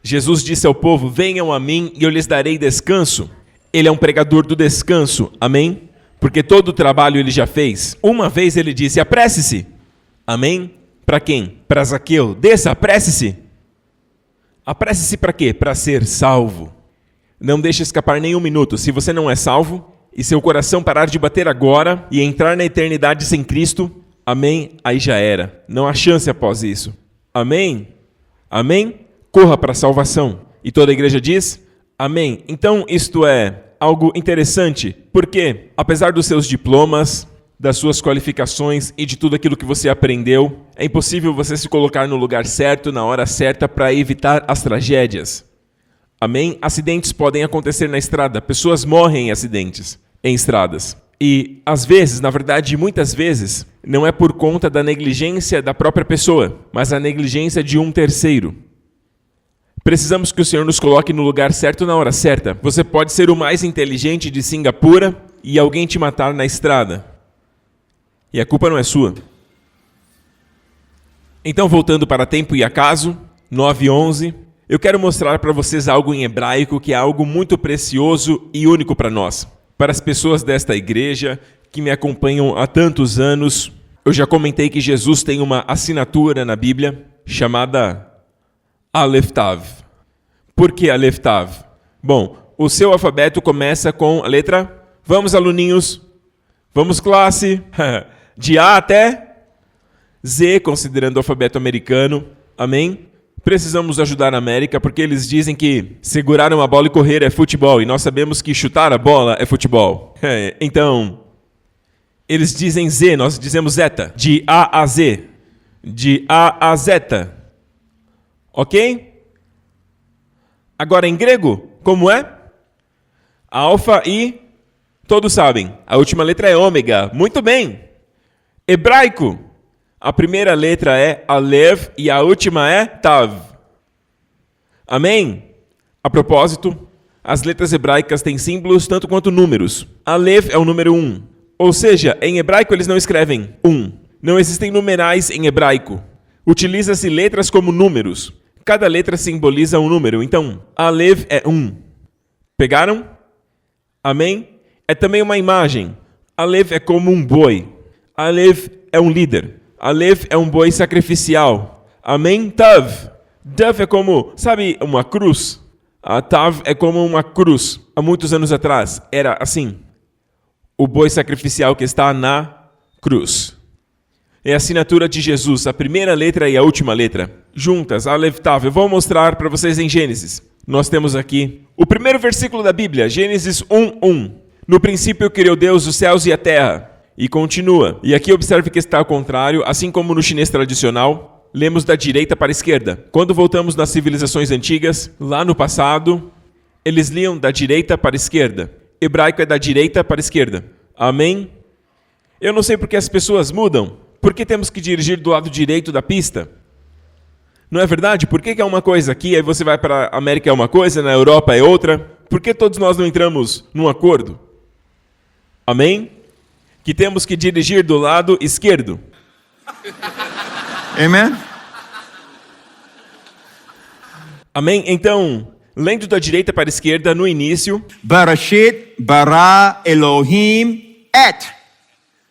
[SPEAKER 1] Jesus disse ao povo, venham a mim e eu lhes darei descanso. Ele é um pregador do descanso. Amém? Porque todo o trabalho ele já fez. Uma vez ele disse, apresse-se. Amém? Para quem? Para Zaqueu. Desça, apresse-se. Apresse-se para quê? Para ser salvo. Não deixe escapar nem um minuto. Se você não é salvo e seu coração parar de bater agora e entrar na eternidade sem Cristo, amém? Aí já era. Não há chance após isso. Amém? Amém? Corra para a salvação. E toda a igreja diz, amém. Então isto é algo interessante, porque apesar dos seus diplomas, das suas qualificações e de tudo aquilo que você aprendeu, é impossível você se colocar no lugar certo, na hora certa, para evitar as tragédias. Amém? Acidentes podem acontecer na estrada. Pessoas morrem em acidentes em estradas. E, às vezes, na verdade, muitas vezes, não é por conta da negligência da própria pessoa, mas a negligência de um terceiro. Precisamos que o Senhor nos coloque no lugar certo na hora certa. Você pode ser o mais inteligente de Singapura e alguém te matar na estrada. E a culpa não é sua. Então, voltando para tempo e acaso, 9:11... eu quero mostrar para vocês algo em hebraico que é algo muito precioso e único para nós. Para as pessoas desta igreja que me acompanham há tantos anos, eu já comentei que Jesus tem uma assinatura na Bíblia chamada Aleph Tav. Por que Aleph Tav? Bom, o seu alfabeto começa com a letra... Vamos, aluninhos. Vamos, classe. De A até Z, considerando o alfabeto americano. Amém? Precisamos ajudar a América porque eles dizem que segurar uma bola e correr é futebol. E nós sabemos que chutar a bola é futebol. Então, eles dizem Z, nós dizemos zeta. De A a Z. De A a zeta. Ok? Agora em grego, como é? Alfa e Todos sabem, a última letra é ômega. Muito bem. Hebraico, a primeira letra é Alev e a última é Tav. Amém? A propósito, as letras hebraicas têm símbolos tanto quanto números. Alev é o número 1. Ou seja, em hebraico eles não escrevem 1. Não existem numerais em hebraico. Utiliza-se letras como números. Cada letra simboliza um número. Então, Alev é 1. Pegaram? Amém? É também uma imagem. Alev é como um boi. Alev é um líder. Alev é um boi sacrificial. Amém? Tav. Tav é como, sabe, uma cruz? A Tav é como uma cruz. Há muitos anos atrás era assim. O boi sacrificial que está na cruz. É a assinatura de Jesus, a primeira letra e a última letra. Juntas, Alev Tav. Eu vou mostrar para vocês em Gênesis. Nós temos aqui o primeiro versículo da Bíblia, Gênesis 1:1. No princípio criou Deus os céus e a terra. E continua. E aqui observe que está ao contrário, assim como no chinês tradicional, lemos da direita para a esquerda. Quando voltamos nas civilizações antigas, lá no passado, eles liam da direita para a esquerda. Hebraico é da direita para a esquerda. Amém? Eu não sei por que as pessoas mudam. Por que temos que dirigir do lado direito da pista? Não é verdade? Por que é uma coisa aqui, aí você vai para a América é uma coisa, na Europa é outra? Por que todos nós não entramos num acordo? Amém? Que temos que dirigir do lado esquerdo.
[SPEAKER 2] Amen?
[SPEAKER 1] Amém? Então, lendo da direita para a esquerda, no início,
[SPEAKER 2] Bereshit bara Elohim et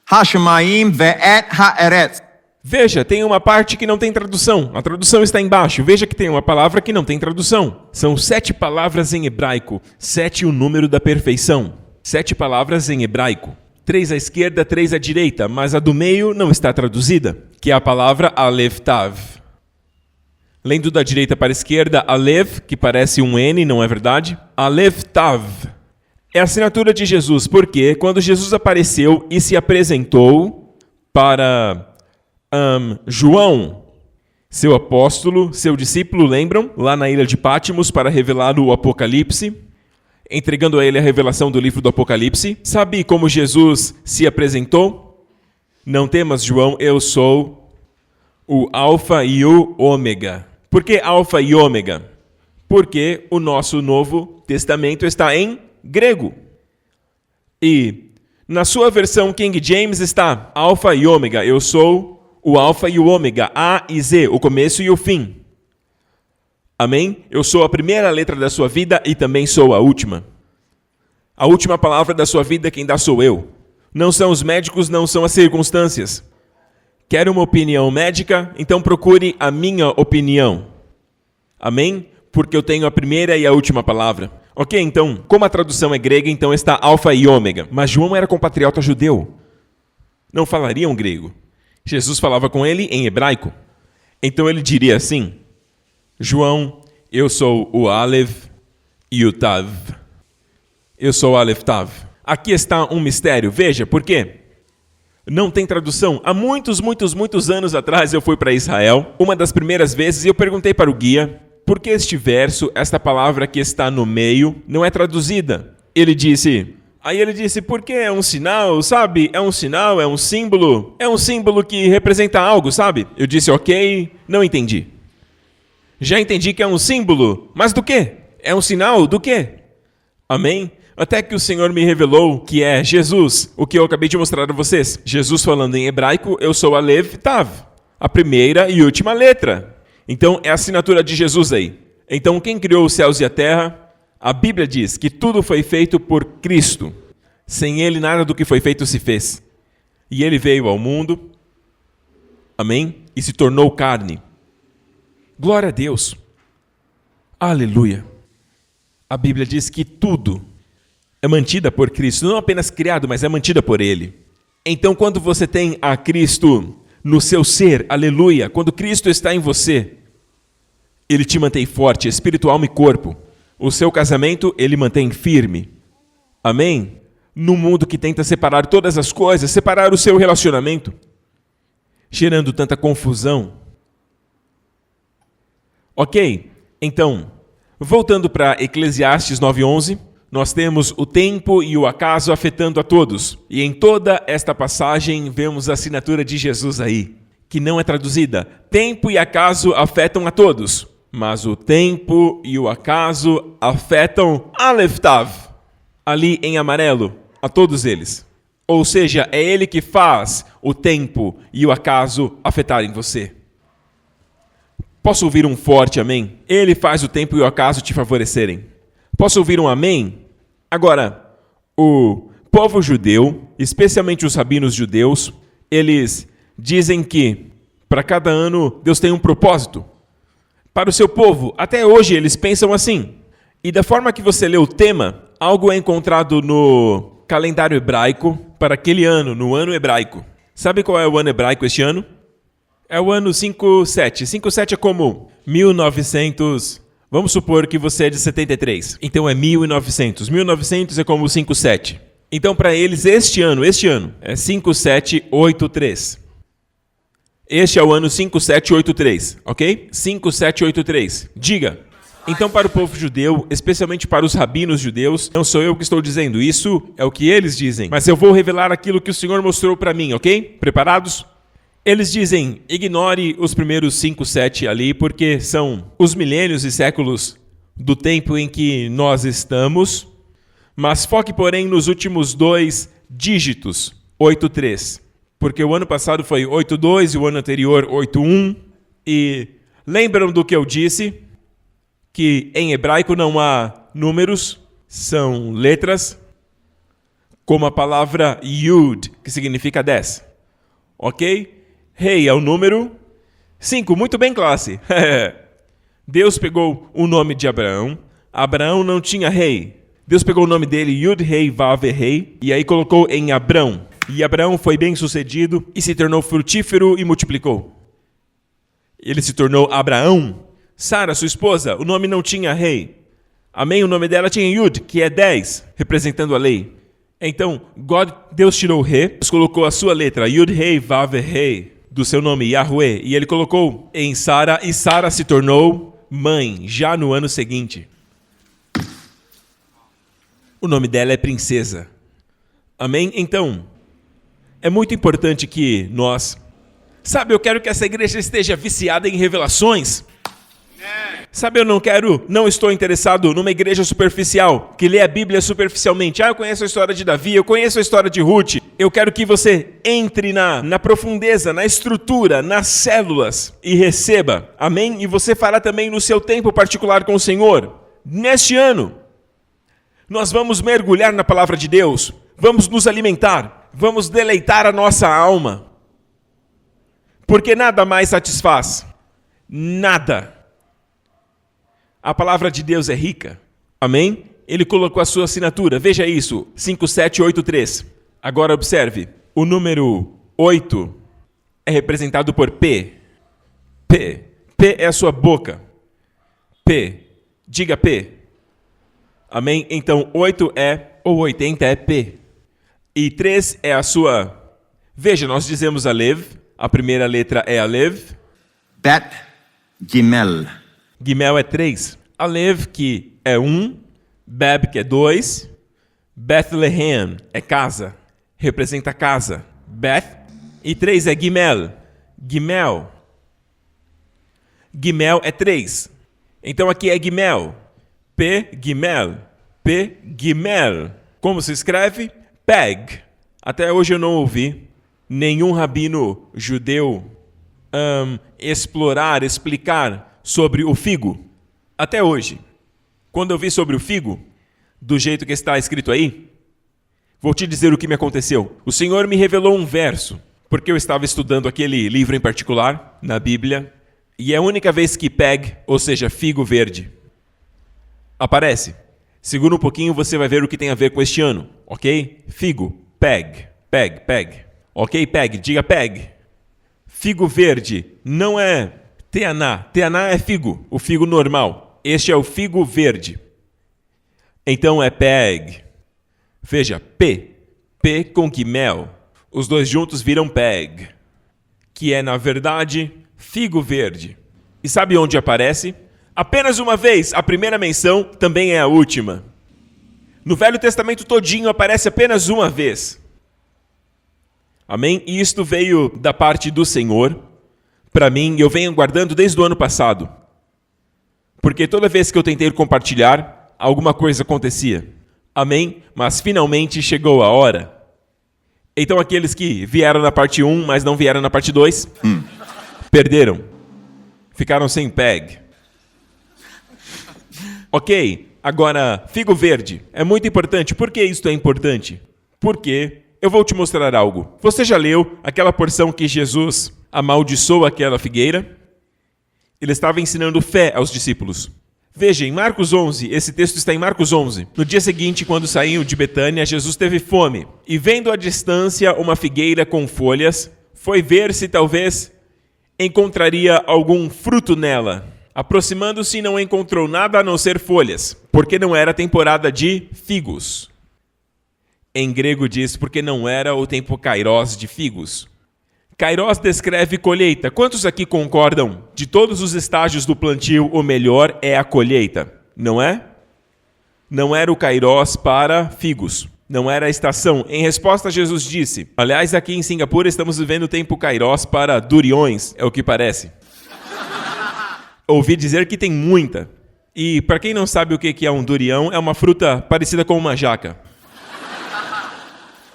[SPEAKER 2] hashamayim ve'et ha'eretz.
[SPEAKER 1] veja, tem uma parte que não tem tradução. A tradução está embaixo. Veja que tem uma palavra que não tem tradução. São 7 palavras em hebraico. 7 o número da perfeição. 7 palavras em hebraico. 3 à esquerda, 3 à direita, mas a do meio não está traduzida, que é a palavra Alev Tav. Lendo da direita para a esquerda, Alev, que parece um N, não é verdade? Alev Tav. É a assinatura de Jesus, porque quando Jesus apareceu e se apresentou para João, seu apóstolo, seu discípulo, lembram? Lá na ilha de Pátimos para revelar o Apocalipse, entregando a ele a revelação do livro do Apocalipse. Sabe como Jesus se apresentou? Não temas, João, eu sou o Alfa e o Ômega. Por que Alfa e Ômega? Porque o nosso Novo Testamento está em grego. E na sua versão King James está Alfa e Ômega. Eu sou o Alfa e o Ômega, A e Z, o começo e o fim. Amém? Eu sou a primeira letra da sua vida e também sou a última. A última palavra da sua vida quem dá sou eu. Não são os médicos, não são as circunstâncias. Quer uma opinião médica? Então procure a minha opinião. Amém? Porque eu tenho a primeira e a última palavra. Ok, então, como a tradução é grega, então está Alfa e Ômega. Mas João era compatriota judeu. Não falariam grego. Jesus falava com ele em hebraico. Então ele diria assim: João, eu sou o Alev e o Tav. Eu sou o Alev Tav. Aqui está um mistério. Veja, por quê? Não tem tradução. Há muitos anos atrás eu fui para Israel, uma das primeiras vezes, e eu perguntei para o guia por que este verso, esta palavra que está no meio, não é traduzida. Ele disse, porque é um sinal, sabe? É um sinal, é um símbolo que representa algo, sabe? Eu disse, ok, não entendi. Já entendi que é um símbolo, mas do quê? É um sinal do quê? Amém? Até que o Senhor me revelou que é Jesus, o que eu acabei de mostrar a vocês. Jesus falando em hebraico, eu sou Alev Tav, a primeira e última letra. Então é a assinatura de Jesus aí. Então quem criou os céus e a terra? A Bíblia diz que tudo foi feito por Cristo. Sem Ele nada do que foi feito se fez. E Ele veio ao mundo, amém? E se tornou carne. Glória a Deus. Aleluia. A Bíblia diz que tudo é mantida por Cristo, não apenas criado, mas é mantida por Ele. Então, quando você tem a Cristo no seu ser, aleluia, quando Cristo está em você, Ele te mantém forte, espírito, alma e corpo. O seu casamento, Ele mantém firme. Amém? No mundo que tenta separar todas as coisas, separar o seu relacionamento, gerando tanta confusão. Ok? Então, voltando para Eclesiastes 9:11, nós temos o tempo e o acaso afetando a todos. E em toda esta passagem vemos a assinatura de Jesus aí, que não é traduzida. Tempo e acaso afetam a todos, mas o tempo e o acaso afetam Aleph Tav, ali em amarelo, a todos eles. Ou seja, é ele que faz o tempo e o acaso afetarem você. Posso ouvir um forte amém? Ele faz o tempo e o acaso te favorecerem. Posso ouvir um amém? Agora, o povo judeu, especialmente os rabinos judeus, eles dizem que para cada ano Deus tem um propósito. Para o seu povo, até hoje eles pensam assim. E da forma que você lê o tema, algo é encontrado no calendário hebraico para aquele ano, no ano hebraico. Sabe qual é o ano hebraico este ano? É o ano 57. 57 é como 1900. Vamos supor que você é de 73. Então é 1900. 1900 é como 57. Então para eles este ano é 5783. Este é o ano 5783, ok? 5783. Diga. Então, para o povo judeu, especialmente para os rabinos judeus, não sou eu que estou dizendo isso, é o que eles dizem. Mas eu vou revelar aquilo que o Senhor mostrou para mim, ok? Preparados? Eles dizem, ignore os primeiros 5, 7 ali, porque são os milênios e séculos do tempo em que nós estamos, mas foque, porém, nos últimos 2 dígitos, 83. Porque o ano passado foi 82 e o ano anterior 81. E lembram do que eu disse? Que em hebraico não há números, são letras, como a palavra Yud, que significa 10. Ok? Rei é o número 5. Muito bem, classe. Deus pegou o nome de Abraão. Abraão não tinha rei. Deus pegou o nome dele, Yud Rei Vav Rei, e aí colocou em Abrão. E Abraão foi bem sucedido e se tornou frutífero e multiplicou. Ele se tornou Abraão. Sara, sua esposa, o nome não tinha rei. Amém? O nome dela tinha Yud, que é 10, representando a lei. Então, Deus tirou o Rei, Deus colocou a sua letra, Yud Rei Vav Rei, do seu nome, Yahweh, e ele colocou em Sara, e Sara se tornou mãe, já no ano seguinte. O nome dela é princesa. Amém? Então, é muito importante que nós... Sabe, eu quero que essa igreja esteja viciada em revelações. Sabe, não estou interessado numa igreja superficial, que lê a Bíblia superficialmente. Eu conheço a história de Davi, eu conheço a história de Ruth. Eu quero que você entre na profundeza, na estrutura, nas células e receba. Amém? E você fará também no seu tempo particular com o Senhor. Neste ano, nós vamos mergulhar na palavra de Deus, vamos nos alimentar, vamos deleitar a nossa alma. Porque nada mais satisfaz. Nada. A palavra de Deus é rica. Amém? Ele colocou a sua assinatura. Veja isso. 5783. Agora observe. O número 8 é representado por P. P. P é a sua boca. P. Diga P. Amém? Então 8 ou 80 é P. E 3 é a sua... Veja, nós dizemos Alev. A primeira letra é Alev.
[SPEAKER 2] Bet Gimel.
[SPEAKER 1] Gimel é 3. Alev, que é 1. Beb, que é 2. Bethlehem é casa. Representa casa. Beth. E 3 é Gimel. Gimel. Gimel é 3. Então aqui é Gimel. P, Gimel. P, Gimel. Como se escreve? Peg. Até hoje eu não ouvi nenhum rabino judeu explicar sobre o figo. Até hoje. Quando eu vi sobre o figo, do jeito que está escrito aí, vou te dizer o que me aconteceu. O Senhor me revelou um verso, porque eu estava estudando aquele livro em particular, na Bíblia, e é a única vez que peg, ou seja, figo verde, aparece. Segura um pouquinho, você vai ver o que tem a ver com este ano, ok? Figo, peg, peg, peg. Ok, peg, diga peg. Figo verde não é teaná. Teaná é figo, o figo normal. Este é o figo verde. Então é peg. Veja, P. P com Gimel. Os dois juntos viram peg. Que é, na verdade, figo verde. E sabe onde aparece? Apenas uma vez. A primeira menção também é a última. No Velho Testamento todinho aparece apenas uma vez. Amém? E isto veio da parte do Senhor para mim, e eu venho guardando desde o ano passado. Porque toda vez que eu tentei compartilhar, alguma coisa acontecia. Amém? Mas finalmente chegou a hora. Então aqueles que vieram na parte 1, mas não vieram na parte 2, perderam. Ficaram sem PEG. Ok, agora, figo verde. É muito importante. Por que isso é importante? Porque eu vou te mostrar algo. Você já leu aquela porção que Jesus amaldiçoou aquela figueira? Ele estava ensinando fé aos discípulos. Veja, em Marcos 11, esse texto está em Marcos 11. No dia seguinte, quando saíram de Betânia, Jesus teve fome. E vendo à distância uma figueira com folhas, foi ver se talvez encontraria algum fruto nela. Aproximando-se, não encontrou nada a não ser folhas, porque não era temporada de figos. Em grego diz porque não era o tempo kairos de figos. Kairos descreve colheita. Quantos aqui concordam? De todos os estágios do plantio, o melhor é a colheita, não é? Não era o kairos para figos. Não era a estação. Em resposta, Jesus disse... Aliás, aqui em Singapura estamos vivendo o tempo kairos para duriões, é o que parece. Ouvi dizer que tem muita. E para quem não sabe o que é um durião, é uma fruta parecida com uma jaca.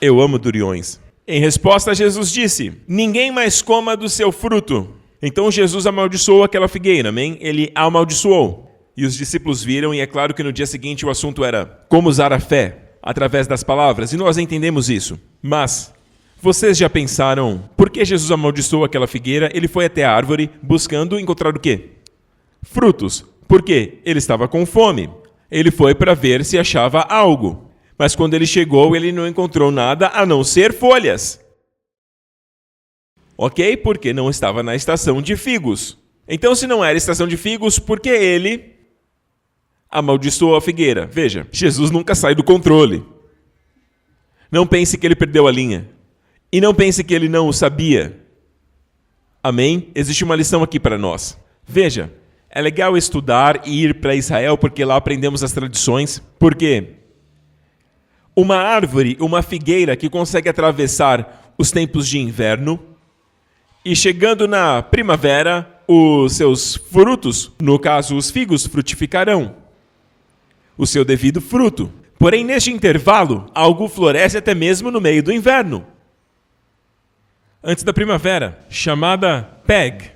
[SPEAKER 1] Eu amo duriões. Em resposta, Jesus disse, ninguém mais coma do seu fruto. Então Jesus amaldiçoou aquela figueira, amém? Ele a amaldiçoou. E os discípulos viram, e é claro que no dia seguinte o assunto era como usar a fé através das palavras, e nós entendemos isso. Mas, vocês já pensaram, por que Jesus amaldiçoou aquela figueira? Ele foi até a árvore buscando encontrar o quê? Frutos. Por quê? Ele estava com fome. Ele foi para ver se achava algo. Mas quando ele chegou, ele não encontrou nada a não ser folhas. Ok? Porque não estava na estação de figos. Então, se não era estação de figos, por que ele amaldiçoou a figueira? Veja, Jesus nunca sai do controle. Não pense que ele perdeu a linha. E não pense que ele não o sabia. Amém? Existe uma lição aqui para nós. Veja, é legal estudar e ir para Israel, porque lá aprendemos as tradições. Por quê? Uma árvore, uma figueira que consegue atravessar os tempos de inverno e chegando na primavera, os seus frutos, no caso os figos, frutificarão o seu devido fruto. Porém, neste intervalo, algo floresce até mesmo no meio do inverno. Antes da primavera, chamada PEG.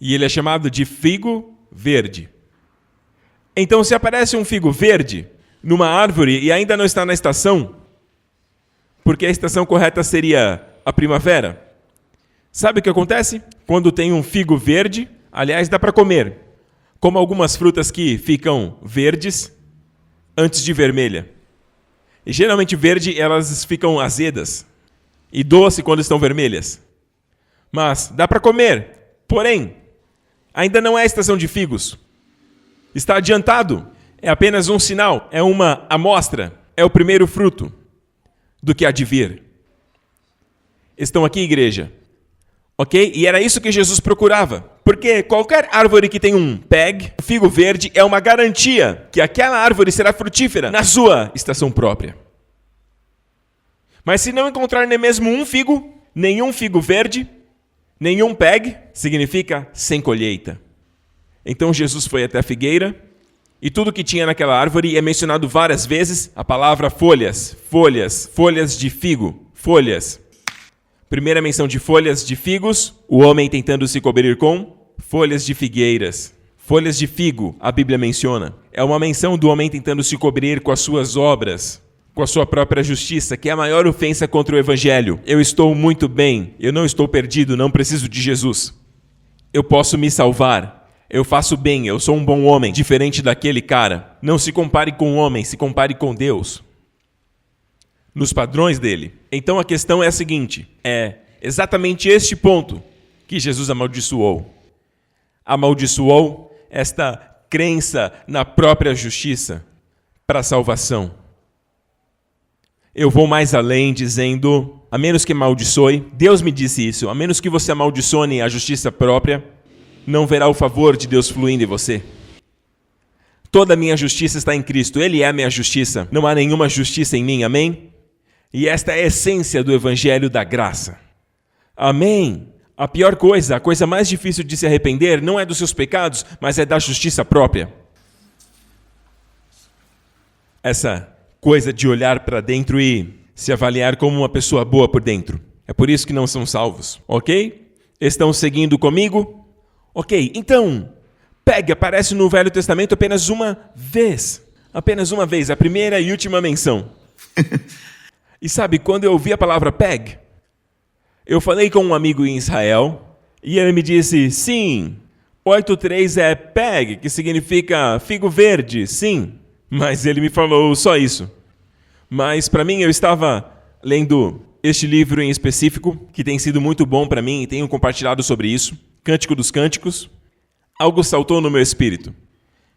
[SPEAKER 1] E ele é chamado de figo verde. Então, se aparece um figo verde numa árvore e ainda não está na estação, porque a estação correta seria a primavera. Sabe o que acontece? Quando tem um figo verde, aliás, dá para comer, como algumas frutas que ficam verdes antes de vermelha. E geralmente verde, elas ficam azedas e doce quando estão vermelhas. Mas dá para comer, porém, ainda não é a estação de figos. Está adiantado. É apenas um sinal, é uma amostra, é o primeiro fruto do que há de vir. Estão aqui, igreja? Ok? E era isso que Jesus procurava. Porque qualquer árvore que tem um PEG, figo verde, é uma garantia que aquela árvore será frutífera na sua estação própria. Mas se não encontrar nem mesmo um figo, nenhum figo verde, nenhum PEG, significa sem colheita. Então Jesus foi até a figueira, e tudo que tinha naquela árvore é mencionado várias vezes a palavra folhas, folhas, folhas de figo, folhas. Primeira menção de folhas de figos, o homem tentando se cobrir com folhas de figueiras. Folhas de figo, a Bíblia menciona. É uma menção do homem tentando se cobrir com as suas obras, com a sua própria justiça, que é a maior ofensa contra o Evangelho. Eu estou muito bem, eu não estou perdido, não preciso de Jesus. Eu posso me salvar. Eu faço bem, eu sou um bom homem, diferente daquele cara. Não se compare com o homem, se compare com Deus. Nos padrões dele. Então a questão é a seguinte, é exatamente este ponto que Jesus amaldiçoou. Amaldiçoou esta crença na própria justiça para a salvação. Eu vou mais além dizendo, a menos que amaldiçoe, Deus me disse isso, a menos que você amaldiçoe a justiça própria, não verá o favor de Deus fluindo em você. Toda a minha justiça está em Cristo. Ele é a minha justiça. Não há nenhuma justiça em mim. Amém? E esta é a essência do Evangelho da Graça. Amém? A pior coisa, a coisa mais difícil de se arrepender não é dos seus pecados, mas é da justiça própria. Essa coisa de olhar para dentro e se avaliar como uma pessoa boa por dentro. É por isso que não são salvos, ok? Estão seguindo comigo? Ok, então, PEG aparece no Velho Testamento apenas uma vez. Apenas uma vez, a primeira e última menção. E sabe, quando eu ouvi a palavra PEG, eu falei com um amigo em Israel e ele me disse, sim, 8.3 é PEG, que significa figo verde, sim. Mas ele me falou só isso. Mas para mim, eu estava lendo este livro em específico, que tem sido muito bom para mim e tenho compartilhado sobre isso, Cântico dos Cânticos. Algo saltou no meu espírito.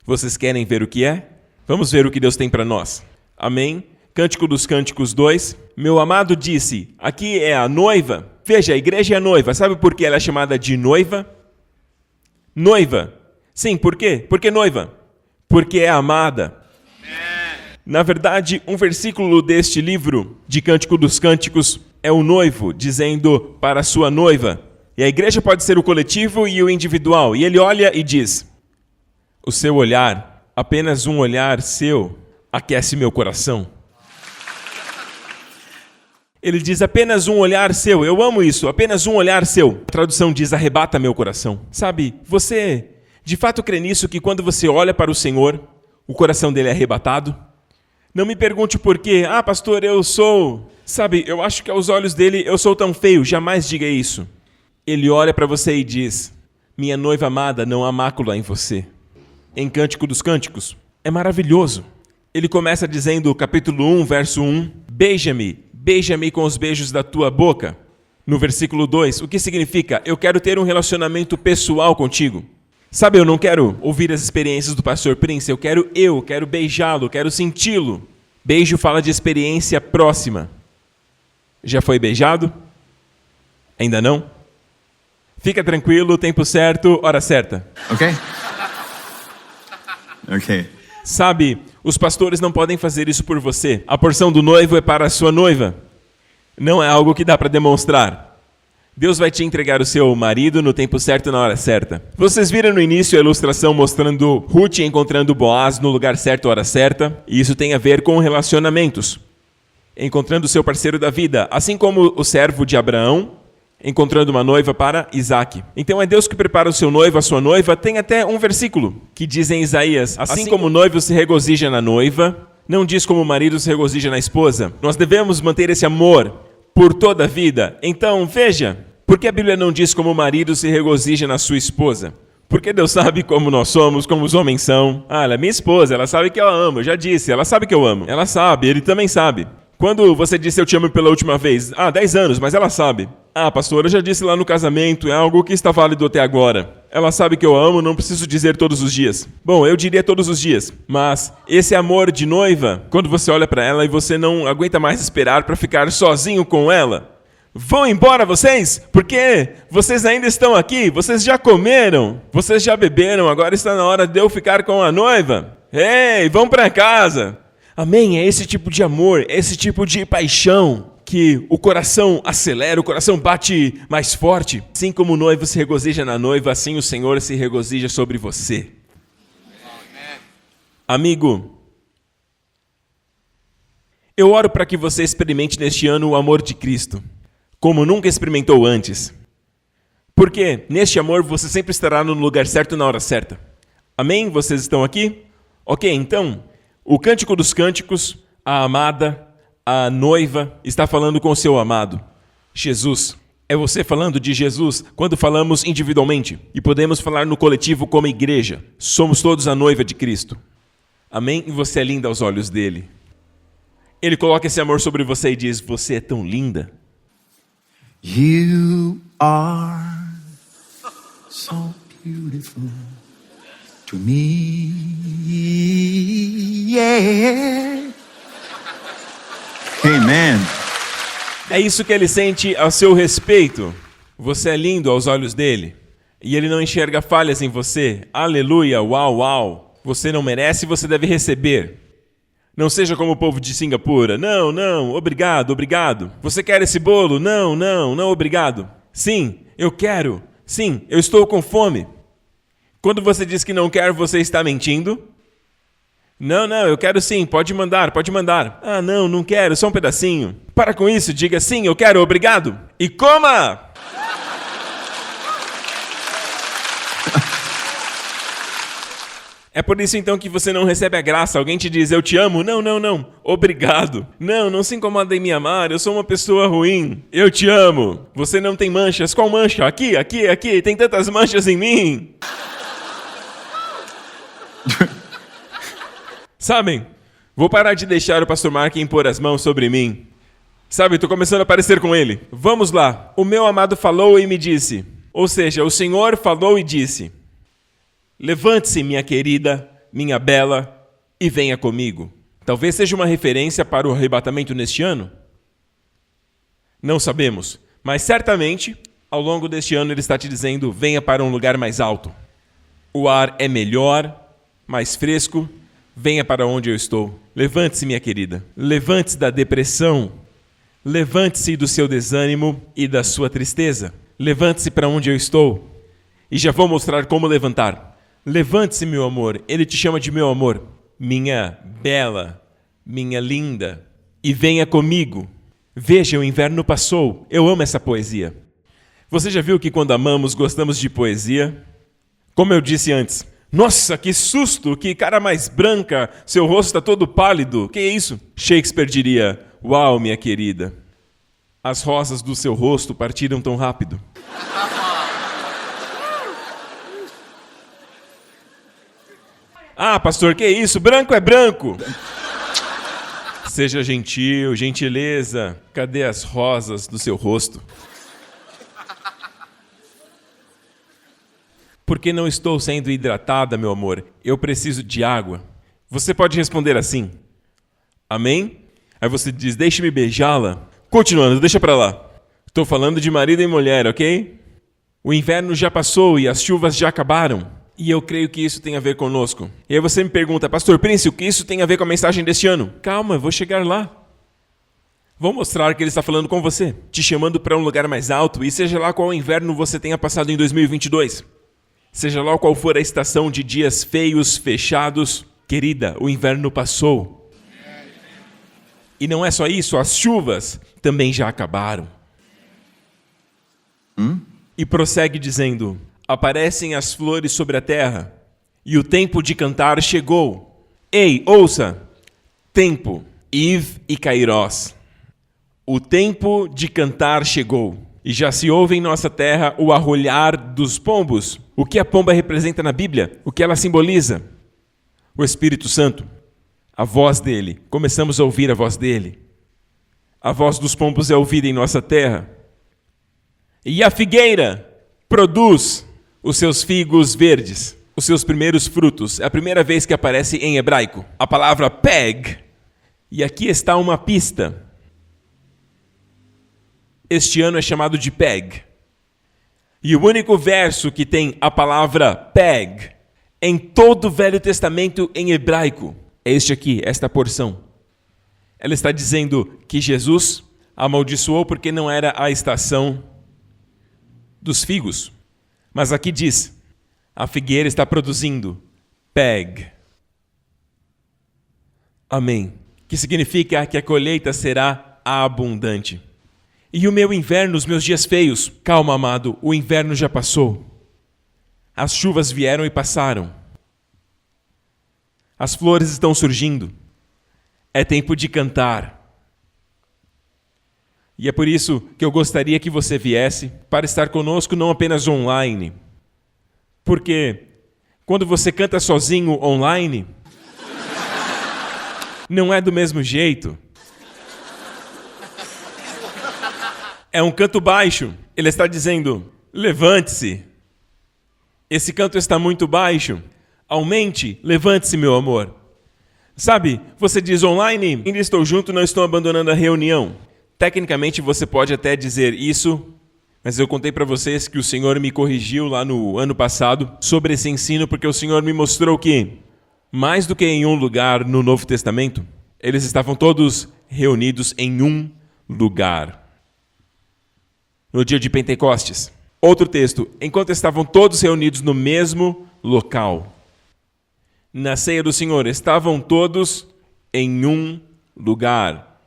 [SPEAKER 1] Vocês querem ver o que é? Vamos ver o que Deus tem para nós. Amém? Cântico dos Cânticos 2. Meu amado disse, aqui é a noiva. Veja, a igreja é a noiva. Sabe por que ela é chamada de noiva? Noiva. Sim, por quê? Por que noiva? Porque é amada. Na verdade, um versículo deste livro de Cântico dos Cânticos é o noivo dizendo para a sua noiva. E a igreja pode ser o coletivo e o individual. E ele olha e diz, o seu olhar, apenas um olhar seu, aquece meu coração. Ele diz, apenas um olhar seu. Eu amo isso, apenas um olhar seu. A tradução diz, arrebata meu coração. Sabe, você de fato crê nisso que quando você olha para o Senhor, o coração dele é arrebatado? Não me pergunte por quê. Ah, pastor, eu sou... Sabe, eu acho que aos olhos dele eu sou tão feio. Jamais diga isso. Ele olha para você e diz, minha noiva amada, não há mácula em você. Em Cântico dos Cânticos. É maravilhoso. Ele começa dizendo, capítulo 1, verso 1, beija-me, beija-me com os beijos da tua boca. No versículo 2, o que significa? Eu quero ter um relacionamento pessoal contigo. Sabe, eu não quero ouvir as experiências do pastor Prince, eu quero beijá-lo, quero senti-lo. Beijo fala de experiência próxima. Já foi beijado? Ainda não? Fica tranquilo, tempo certo, hora certa.
[SPEAKER 2] Ok.
[SPEAKER 1] Sabe, os pastores não podem fazer isso por você. A porção do noivo é para a sua noiva. Não é algo que dá para demonstrar. Deus vai te entregar o seu marido no tempo certo, na hora certa. Vocês viram no início a ilustração mostrando Ruth encontrando Boaz no lugar certo, hora certa. E isso tem a ver com relacionamentos. Encontrando o seu parceiro da vida. Assim como o servo de Abraão, encontrando uma noiva para Isaac. Então é Deus que prepara o seu noivo, a sua noiva. Tem até um versículo que diz em Isaías, assim como o noivo se regozija na noiva, não diz como o marido se regozija na esposa. Nós devemos manter esse amor por toda a vida. Então, veja, por que a Bíblia não diz como o marido se regozija na sua esposa? Porque Deus sabe como nós somos, como os homens são. Ah, ela é minha esposa, ela sabe que eu a amo, eu já disse, ela sabe que eu amo. Ela sabe, ele também sabe. Quando você disse eu te amo pela última vez? 10 anos, mas ela sabe. Pastor, eu já disse lá no casamento, é algo que está válido até agora. Ela sabe que eu amo, não preciso dizer todos os dias. Bom, eu diria todos os dias. Mas esse amor de noiva, quando você olha para ela e você não aguenta mais esperar para ficar sozinho com ela, vão embora vocês? Porque vocês ainda estão aqui, vocês já comeram, vocês já beberam, agora está na hora de eu ficar com a noiva. Ei, vão para casa. Amém? É esse tipo de amor, esse tipo de paixão que o coração acelera, o coração bate mais forte. Assim como o noivo se regozija na noiva, assim o Senhor se regozija sobre você. Amém. Amigo, eu oro para que você experimente neste ano o amor de Cristo, como nunca experimentou antes. Porque neste amor você sempre estará no lugar certo na hora certa. Amém? Vocês estão aqui? Ok, então, o Cântico dos Cânticos, a amada, a noiva, está falando com o seu amado, Jesus. É você falando de Jesus quando falamos individualmente. E podemos falar no coletivo como igreja. Somos todos a noiva de Cristo. Amém? E você é linda aos olhos dele. Ele coloca esse amor sobre você e diz, você é tão linda.
[SPEAKER 2] You are so beautiful to me, yeah. Amen.
[SPEAKER 1] É isso que ele sente a seu respeito. Você é lindo aos olhos dele. E ele não enxerga falhas em você. Aleluia, uau, uau. Você não merece, você deve receber. Não seja como o povo de Singapura. Não, não, obrigado, obrigado. Você quer esse bolo? Não, não, não, obrigado. Sim, eu quero. Sim, eu estou com fome. Quando você diz que não quer, você está mentindo? Não, não, eu quero sim, pode mandar, pode mandar. Ah, não, não quero, só um pedacinho. Para com isso, diga sim, eu quero, obrigado. E coma! É por isso então que você não recebe a graça. Alguém te diz, eu te amo. Não, não, não. Obrigado. Não, não se incomoda em me amar. Eu sou uma pessoa ruim. Eu te amo. Você não tem manchas. Qual mancha? Aqui, aqui, aqui. Tem tantas manchas em mim. Sabem, vou parar de deixar o pastor Mark impor as mãos sobre mim. Sabe, estou começando a parecer com ele. Vamos lá. O meu amado falou e me disse. Ou seja, o Senhor falou e disse. Levante-se, minha querida, minha bela, e venha comigo. Talvez seja uma referência para o arrebatamento neste ano. Não sabemos, mas certamente, ao longo deste ano, ele está te dizendo, venha para um lugar mais alto. O ar é melhor, mais fresco, venha para onde eu estou. Levante-se, minha querida. Levante-se da depressão. Levante-se do seu desânimo e da sua tristeza. Levante-se para onde eu estou. E já vou mostrar como levantar. Levante-se, meu amor. Ele te chama de meu amor. Minha bela, minha linda. E venha comigo. Veja, o inverno passou. Eu amo essa poesia. Você já viu que quando amamos, gostamos de poesia? Como eu disse antes. Nossa, que susto! Que cara mais branca! Seu rosto está todo pálido. Que é isso? Shakespeare diria, uau, minha querida. As rosas do seu rosto partiram tão rápido. Ah, pastor, que isso? Branco é branco. Seja gentil, gentileza. Cadê as rosas do seu rosto? Por que não estou sendo hidratada, meu amor? Eu preciso de água. Você pode responder assim. Amém? Aí você diz, deixe-me beijá-la. Continuando, deixa pra lá. Estou falando de marido e mulher, ok? O inverno já passou e as chuvas já acabaram. E eu creio que isso tem a ver conosco. E aí você me pergunta, pastor Prince, o que isso tem a ver com a mensagem deste ano? Calma, eu vou chegar lá. Vou mostrar que ele está falando com você, te chamando para um lugar mais alto, e seja lá qual inverno você tenha passado em 2022. Seja lá qual for a estação de dias feios, fechados, querida, o inverno passou. E não é só isso, as chuvas também já acabaram. E prossegue dizendo, aparecem as flores sobre a terra, e o tempo de cantar chegou. Ei, ouça! Tempo, Iv e Kairos. O tempo de cantar chegou, e já se ouve em nossa terra o arrulhar dos pombos. O que a pomba representa na Bíblia? O que ela simboliza? O Espírito Santo. A voz dele. Começamos a ouvir a voz dele. A voz dos pombos é ouvida em nossa terra. E a figueira produz os seus figos verdes, os seus primeiros frutos. É a primeira vez que aparece em hebraico a palavra peg. E aqui está uma pista. Este ano é chamado de peg. E o único verso que tem a palavra peg em todo o Velho Testamento em hebraico é este aqui, esta porção. Ela está dizendo que Jesus amaldiçoou porque não era a estação dos figos. Mas aqui diz, a figueira está produzindo peg. Amém. Que significa que a colheita será abundante. E o meu inverno, os meus dias feios, calma, amado, o inverno já passou. As chuvas vieram e passaram. As flores estão surgindo. É tempo de cantar. E é por isso que eu gostaria que você viesse para estar conosco não apenas online. Porque quando você canta sozinho online, não é do mesmo jeito. É um canto baixo. Ele está dizendo, levante-se. Esse canto está muito baixo. Aumente, levante-se, meu amor. Sabe, você diz online, ainda estou junto, não estou abandonando a reunião. Tecnicamente você pode até dizer isso, mas eu contei para vocês que o Senhor me corrigiu lá no ano passado sobre esse ensino, porque o Senhor me mostrou que Mais do que em um lugar no Novo Testamento, eles estavam todos reunidos em um lugar. No dia de Pentecostes. Outro texto, enquanto estavam todos reunidos no mesmo local. Na ceia do Senhor, estavam todos em um lugar.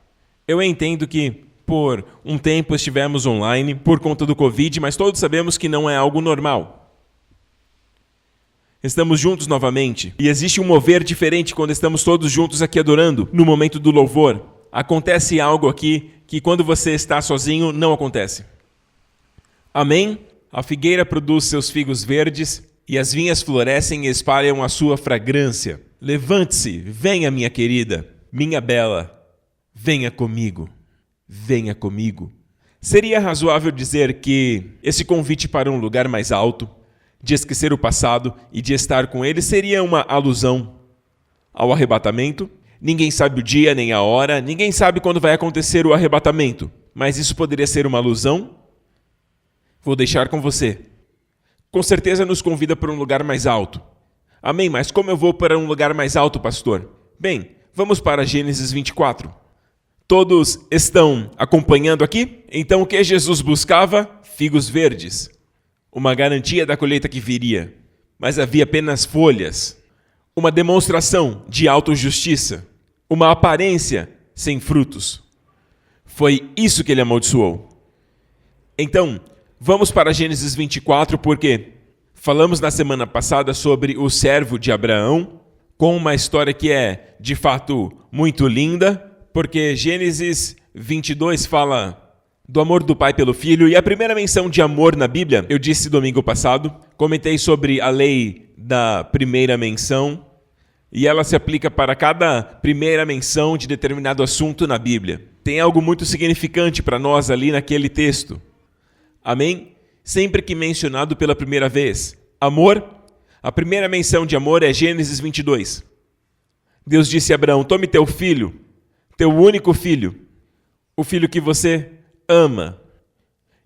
[SPEAKER 1] Eu entendo que por um tempo estivemos online por conta do Covid, mas todos sabemos que não é algo normal. Estamos juntos novamente e existe um mover diferente quando estamos todos juntos aqui adorando, no momento do louvor. Acontece algo aqui que quando você está sozinho não acontece. Amém? A figueira produz seus figos verdes e as vinhas florescem e espalham a sua fragrância. Levante-se, venha minha querida, minha bela, venha comigo, venha comigo. Seria razoável dizer que esse convite para um lugar mais alto, de esquecer o passado e de estar com ele, seria uma alusão ao arrebatamento. Ninguém sabe o dia nem a hora, ninguém sabe quando vai acontecer o arrebatamento, mas isso poderia ser uma alusão? Vou deixar com você. Com certeza nos convida para um lugar mais alto. Amém, mas como eu vou para um lugar mais alto, pastor? Bem, vamos para Gênesis 24. Todos estão acompanhando aqui? Então o que Jesus buscava? Figos verdes. Uma garantia da colheita que viria. Mas havia apenas folhas. Uma demonstração de autojustiça. Uma aparência sem frutos. Foi isso que ele amaldiçoou. Então, vamos para Gênesis 24, porque falamos na semana passada sobre o servo de Abraão, com uma história que é, de fato, muito linda, porque Gênesis 22 fala do amor do pai pelo filho, e a primeira menção de amor na Bíblia, eu disse domingo passado, comentei sobre a lei da primeira menção, e ela se aplica para cada primeira menção de determinado assunto na Bíblia. Tem algo muito significante para nós ali naquele texto. Amém? Sempre que mencionado pela primeira vez. Amor, a primeira menção de amor é Gênesis 22. Deus disse a Abraão, tome teu filho, teu único filho, o filho que você ama.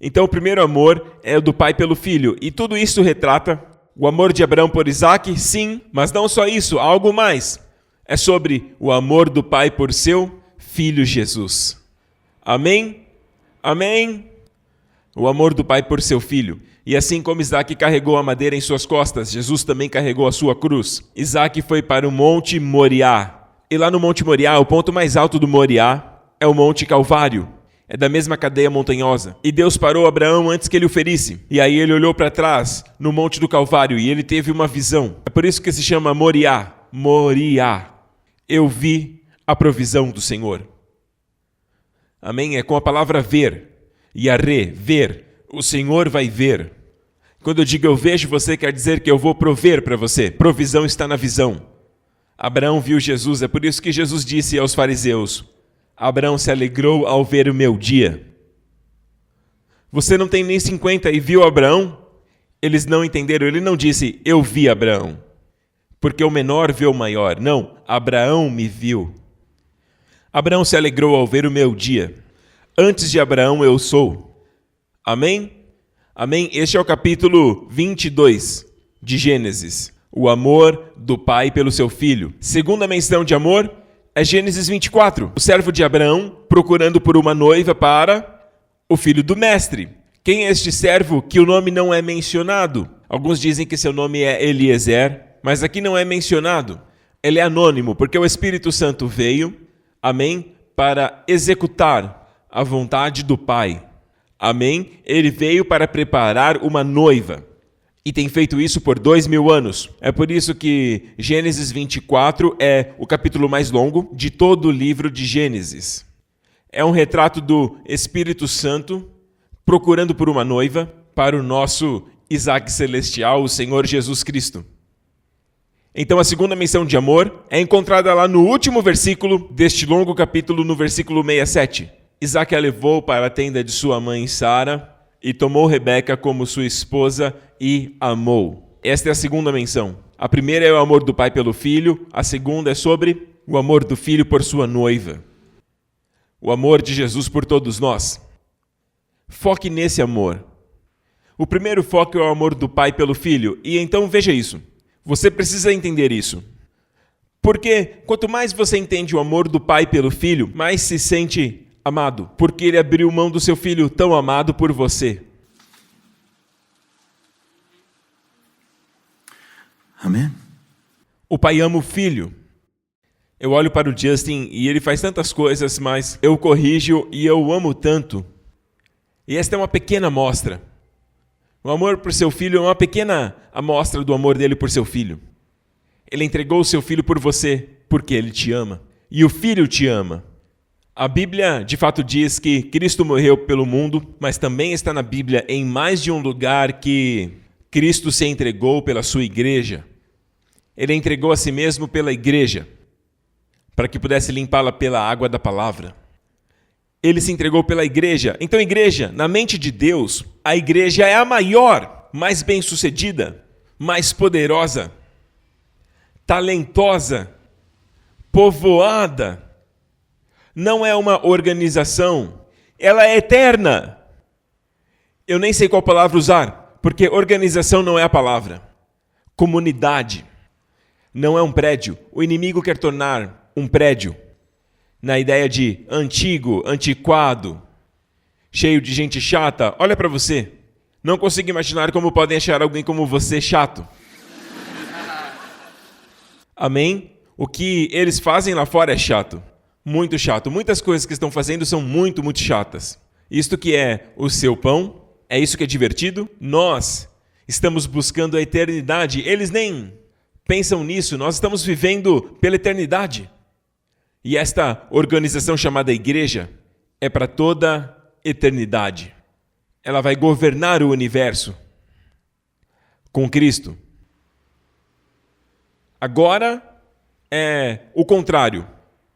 [SPEAKER 1] Então o primeiro amor é o do pai pelo filho. E tudo isso retrata o amor de Abraão por Isaque, sim, mas não só isso, há algo mais. É sobre o amor do pai por seu filho Jesus. Amém? Amém? O amor do pai por seu filho. E assim como Isaque carregou a madeira em suas costas, Jesus também carregou a sua cruz. Isaque foi para o Monte Moriá. E lá no Monte Moriá, o ponto mais alto do Moriá é o Monte Calvário. É da mesma cadeia montanhosa. E Deus parou Abraão antes que ele o ferisse. E aí ele olhou para trás, no Monte do Calvário, e ele teve uma visão. É por isso que se chama Moriá. Moriá. Eu vi a provisão do Senhor. Amém? É com a palavra ver. Yaré, ver. O Senhor vai ver. Quando eu digo eu vejo você, quer dizer que eu vou prover para você. Provisão está na visão. Abraão viu Jesus, é por isso que Jesus disse aos fariseus, Abraão se alegrou ao ver o meu dia. Você não tem nem 50 e viu Abraão? Eles não entenderam, ele não disse, eu vi Abraão. Porque o menor vê o maior. Não, Abraão me viu. Abraão se alegrou ao ver o meu dia. Antes de Abraão eu sou. Amém? Amém? Este é o capítulo 22 de Gênesis. O amor do pai pelo seu filho. Segunda menção de amor é Gênesis 24. O servo de Abraão procurando por uma noiva para o filho do mestre. Quem é este servo que o nome não é mencionado? Alguns dizem que seu nome é Eliezer, mas aqui não é mencionado. Ele é anônimo, porque o Espírito Santo veio, amém, para executar a vontade do Pai. Amém? Ele veio para preparar uma noiva. E tem feito isso por 2000 anos. É por isso que Gênesis 24 é o capítulo mais longo de todo o livro de Gênesis. É um retrato do Espírito Santo procurando por uma noiva para o nosso Isaac Celestial, o Senhor Jesus Cristo. Então a segunda menção de amor é encontrada lá no último versículo deste longo capítulo, no versículo 67. Isaac a levou para a tenda de sua mãe Sara e tomou Rebeca como sua esposa e amou. Esta é a segunda menção. A primeira é o amor do pai pelo filho, a segunda é sobre o amor do filho por sua noiva. O amor de Jesus por todos nós. Foque nesse amor. O primeiro foco é o amor do pai pelo filho. E então veja isso. Você precisa entender isso. Porque quanto mais você entende o amor do pai pelo filho, mais se sente amado. Porque ele abriu mão do seu filho tão amado por você.
[SPEAKER 2] Amém?
[SPEAKER 1] O pai ama o filho. Eu olho para o Justin e ele faz tantas coisas, mas eu corrijo e eu amo tanto. E esta é uma pequena amostra. O amor por seu filho é uma pequena amostra do amor dele por seu filho. Ele entregou o seu filho por você porque ele te ama. E o filho te ama. A Bíblia, de fato, diz que Cristo morreu pelo mundo, mas também está na Bíblia, em mais de um lugar, que Cristo se entregou pela sua igreja. Ele entregou a si mesmo pela igreja, para que pudesse limpá-la pela água da palavra. Ele se entregou pela igreja. Então, igreja, na mente de Deus, a igreja é a maior, mais bem-sucedida, mais poderosa, talentosa, povoada. Não é uma organização, ela é eterna. Eu nem sei qual palavra usar, porque organização não é a palavra. Comunidade não é um prédio. O inimigo quer tornar um prédio na ideia de antigo, antiquado, cheio de gente chata. Olha para você. Não consigo imaginar como podem achar alguém como você chato. Amém? O que eles fazem lá fora é chato. Muito chato. Muitas coisas que estão fazendo são muito, muito chatas. Isto que é o seu pão, é isso que é divertido. Nós estamos buscando a eternidade. Eles nem pensam nisso. Nós estamos vivendo pela eternidade. E esta organização chamada igreja é para toda eternidade. Ela vai governar o universo com Cristo. Agora é o contrário.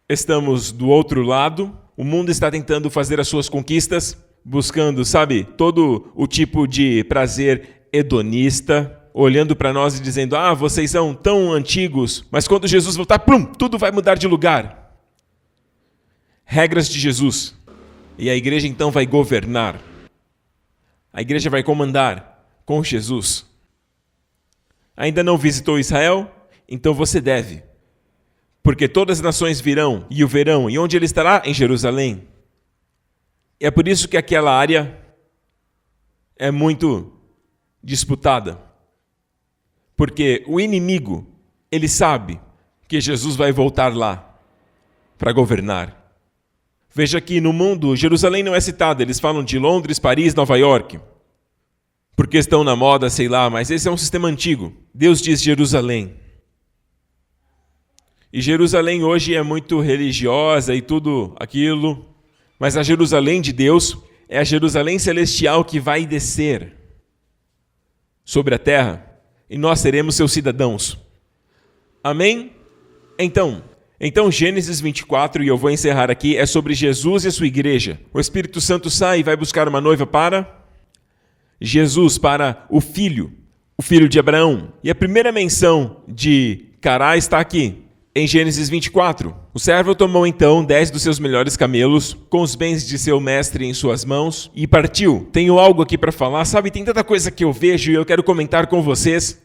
[SPEAKER 1] Estamos do outro lado. O mundo está tentando fazer as suas conquistas, buscando, sabe, todo o tipo de prazer hedonista, olhando para nós e dizendo, vocês são tão antigos, mas quando Jesus voltar, plum, tudo vai mudar de lugar. Regras de Jesus. E a igreja então vai governar. A igreja vai comandar com Jesus. Ainda não visitou Israel? Então você deve. Porque todas as nações virão e o verão. E onde ele estará? Em Jerusalém. E é por isso que aquela área é muito disputada. Porque o inimigo, ele sabe que Jesus vai voltar lá para governar. Veja que no mundo, Jerusalém não é citada. Eles falam de Londres, Paris, Nova York. Porque estão na moda, sei lá, mas esse é um sistema antigo. Deus diz Jerusalém. E Jerusalém hoje é muito religiosa e tudo aquilo. Mas a Jerusalém de Deus é a Jerusalém celestial que vai descer sobre a terra. E nós seremos seus cidadãos. Amém? Então, Gênesis 24, e eu vou encerrar aqui, é sobre Jesus e a sua igreja. O Espírito Santo sai e vai buscar uma noiva para Jesus, para o filho de Abraão. E a primeira menção de Cará está aqui, em Gênesis 24. O servo tomou então 10 dos seus melhores camelos, com os bens de seu mestre em suas mãos, e partiu. Tenho algo aqui para falar, sabe? Tem tanta coisa que eu vejo e eu quero comentar com vocês.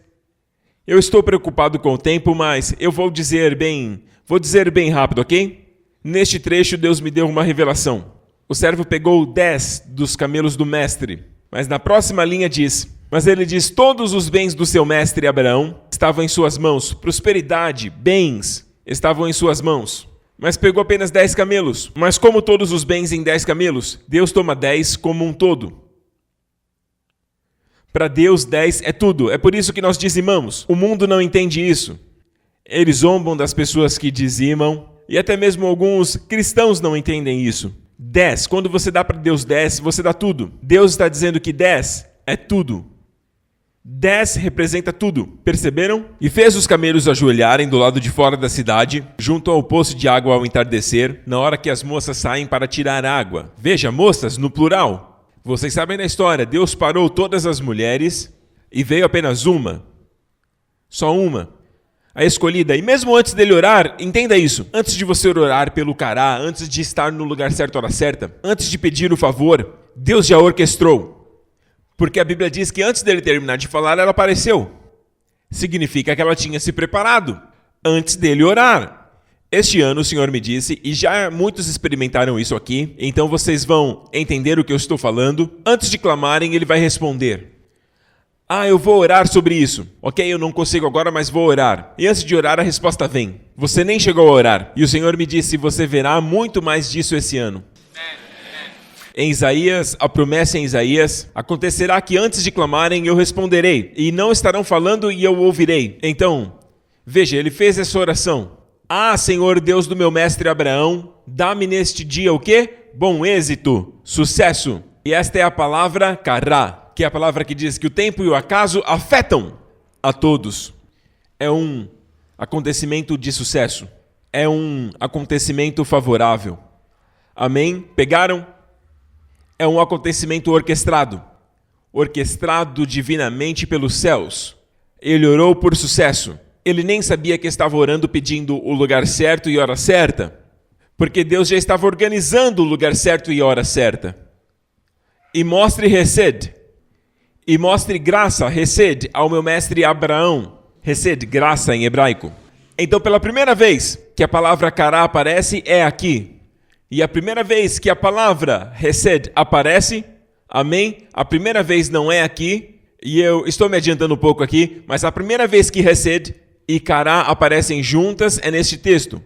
[SPEAKER 1] Eu estou preocupado com o tempo, mas eu vou dizer bem rápido, ok? Neste trecho, Deus me deu uma revelação. O servo pegou 10 dos camelos do mestre, mas na próxima linha diz, mas ele diz, todos os bens do seu mestre Abraão estavam em suas mãos, prosperidade, bens estavam em suas mãos, mas pegou apenas 10 camelos. Mas como todos os bens em 10 camelos, Deus toma 10 como um todo. Para Deus, 10 é tudo. É por isso que nós dizimamos. O mundo não entende isso. Eles zombam das pessoas que dizimam. E até mesmo alguns cristãos não entendem isso. 10. Quando você dá para Deus 10, você dá tudo. Deus está dizendo que 10 é tudo. 10 representa tudo. Perceberam? E fez os camelos ajoelharem do lado de fora da cidade, junto ao poço de água ao entardecer, na hora que as moças saem para tirar água. Veja, moças no plural. Vocês sabem da história, Deus parou todas as mulheres e veio apenas uma. Só uma. A escolhida. E mesmo antes dele orar, entenda isso. Antes de você orar pelo Cará, antes de estar no lugar certo, hora certa, antes de pedir o favor, Deus já orquestrou. Porque a Bíblia diz que antes dele terminar de falar, ela apareceu. Significa que ela tinha se preparado. antes dele orar. Este ano o Senhor me disse, e já muitos experimentaram isso aqui, então vocês vão entender o que eu estou falando. Antes de clamarem, ele vai responder. Eu vou orar sobre isso. Ok, eu não consigo agora, mas vou orar. E antes de orar, a resposta vem. Você nem chegou a orar. E o Senhor me disse, você verá muito mais disso esse ano. Em Isaías, a promessa em Isaías, acontecerá que antes de clamarem, eu responderei. E não estarão falando e eu ouvirei. Então, veja, ele fez essa oração. Senhor Deus do meu mestre Abraão, dá-me neste dia o quê? Bom êxito, sucesso. E esta é a palavra kará, que é a palavra que diz que o tempo e o acaso afetam a todos. É um acontecimento de sucesso. É um acontecimento favorável. Amém? Pegaram? É um acontecimento orquestrado. Orquestrado divinamente pelos céus. Ele orou por sucesso. Ele nem sabia que estava orando pedindo o lugar certo e hora certa, porque Deus já estava organizando o lugar certo e hora certa. E mostre Hesed, e mostre graça, Hesed, ao meu mestre Abraão. Hesed, graça em hebraico. Então, pela primeira vez que a palavra kará aparece, é aqui. E a primeira vez que a palavra Hesed aparece, amém? A primeira vez não é aqui, e eu estou me adiantando um pouco aqui, mas a primeira vez que Hesed e kará aparecem juntas é neste texto.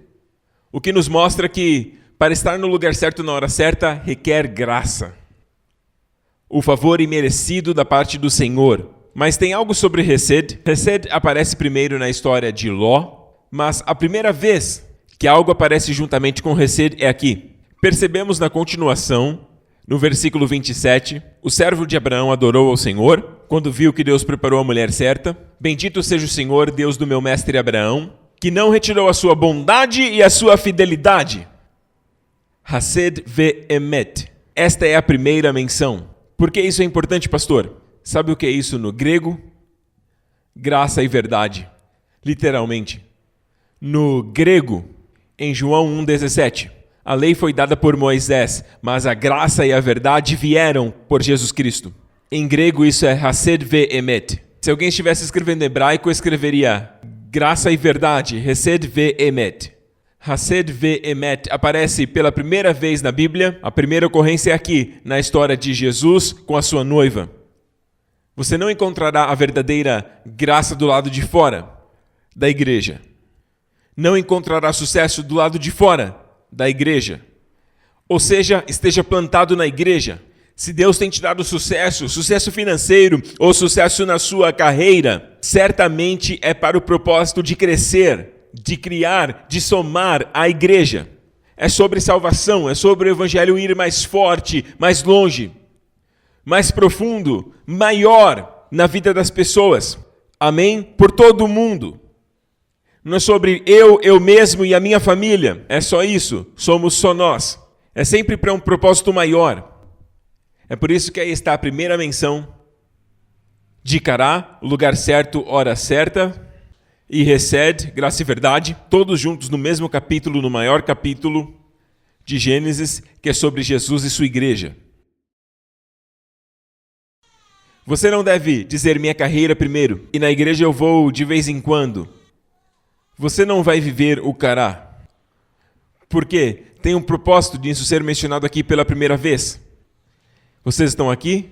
[SPEAKER 1] O que nos mostra que, para estar no lugar certo na hora certa, requer graça. O favor imerecido da parte do Senhor. Mas tem algo sobre Hesed. Hesed aparece primeiro na história de Ló, mas a primeira vez que algo aparece juntamente com Hesed é aqui. Percebemos na continuação, no versículo 27, o servo de Abraão adorou ao Senhor, quando viu que Deus preparou a mulher certa. Bendito seja o Senhor, Deus do meu mestre Abraão, que não retirou a sua bondade e a sua fidelidade. Hased ve'emet. Esta é a primeira menção. Por que isso é importante, pastor? Sabe o que é isso no grego? Graça e verdade. Literalmente. No grego, em João 1,17, a lei foi dada por Moisés, mas a graça e a verdade vieram por Jesus Cristo. Em grego isso é Hased ve'emet. Se alguém estivesse escrevendo em hebraico, escreveria graça e verdade, Hesed ve'emet. Hased ve'emet aparece pela primeira vez na Bíblia. A primeira ocorrência é aqui, na história de Jesus com a sua noiva. Você não encontrará a verdadeira graça do lado de fora da igreja. Não encontrará sucesso do lado de fora da igreja. Ou seja, esteja plantado na igreja. Se Deus tem te dado sucesso financeiro ou sucesso na sua carreira, certamente é para o propósito de crescer, de criar, de somar a igreja. É sobre salvação, é sobre o evangelho ir mais forte, mais longe, mais profundo, maior na vida das pessoas. Amém? Por todo o mundo. Não é sobre eu mesmo e a minha família. É só isso. Somos só nós. É sempre para um propósito maior. É por isso que aí está a primeira menção de kará, lugar certo, hora certa, e Hesed, graça e verdade, todos juntos no mesmo capítulo, no maior capítulo de Gênesis, que é sobre Jesus e sua igreja. Você não deve dizer minha carreira primeiro, e na igreja eu vou de vez em quando. Você não vai viver o kará. Por quê? Tem um propósito disso ser mencionado aqui pela primeira vez. Vocês estão aqui?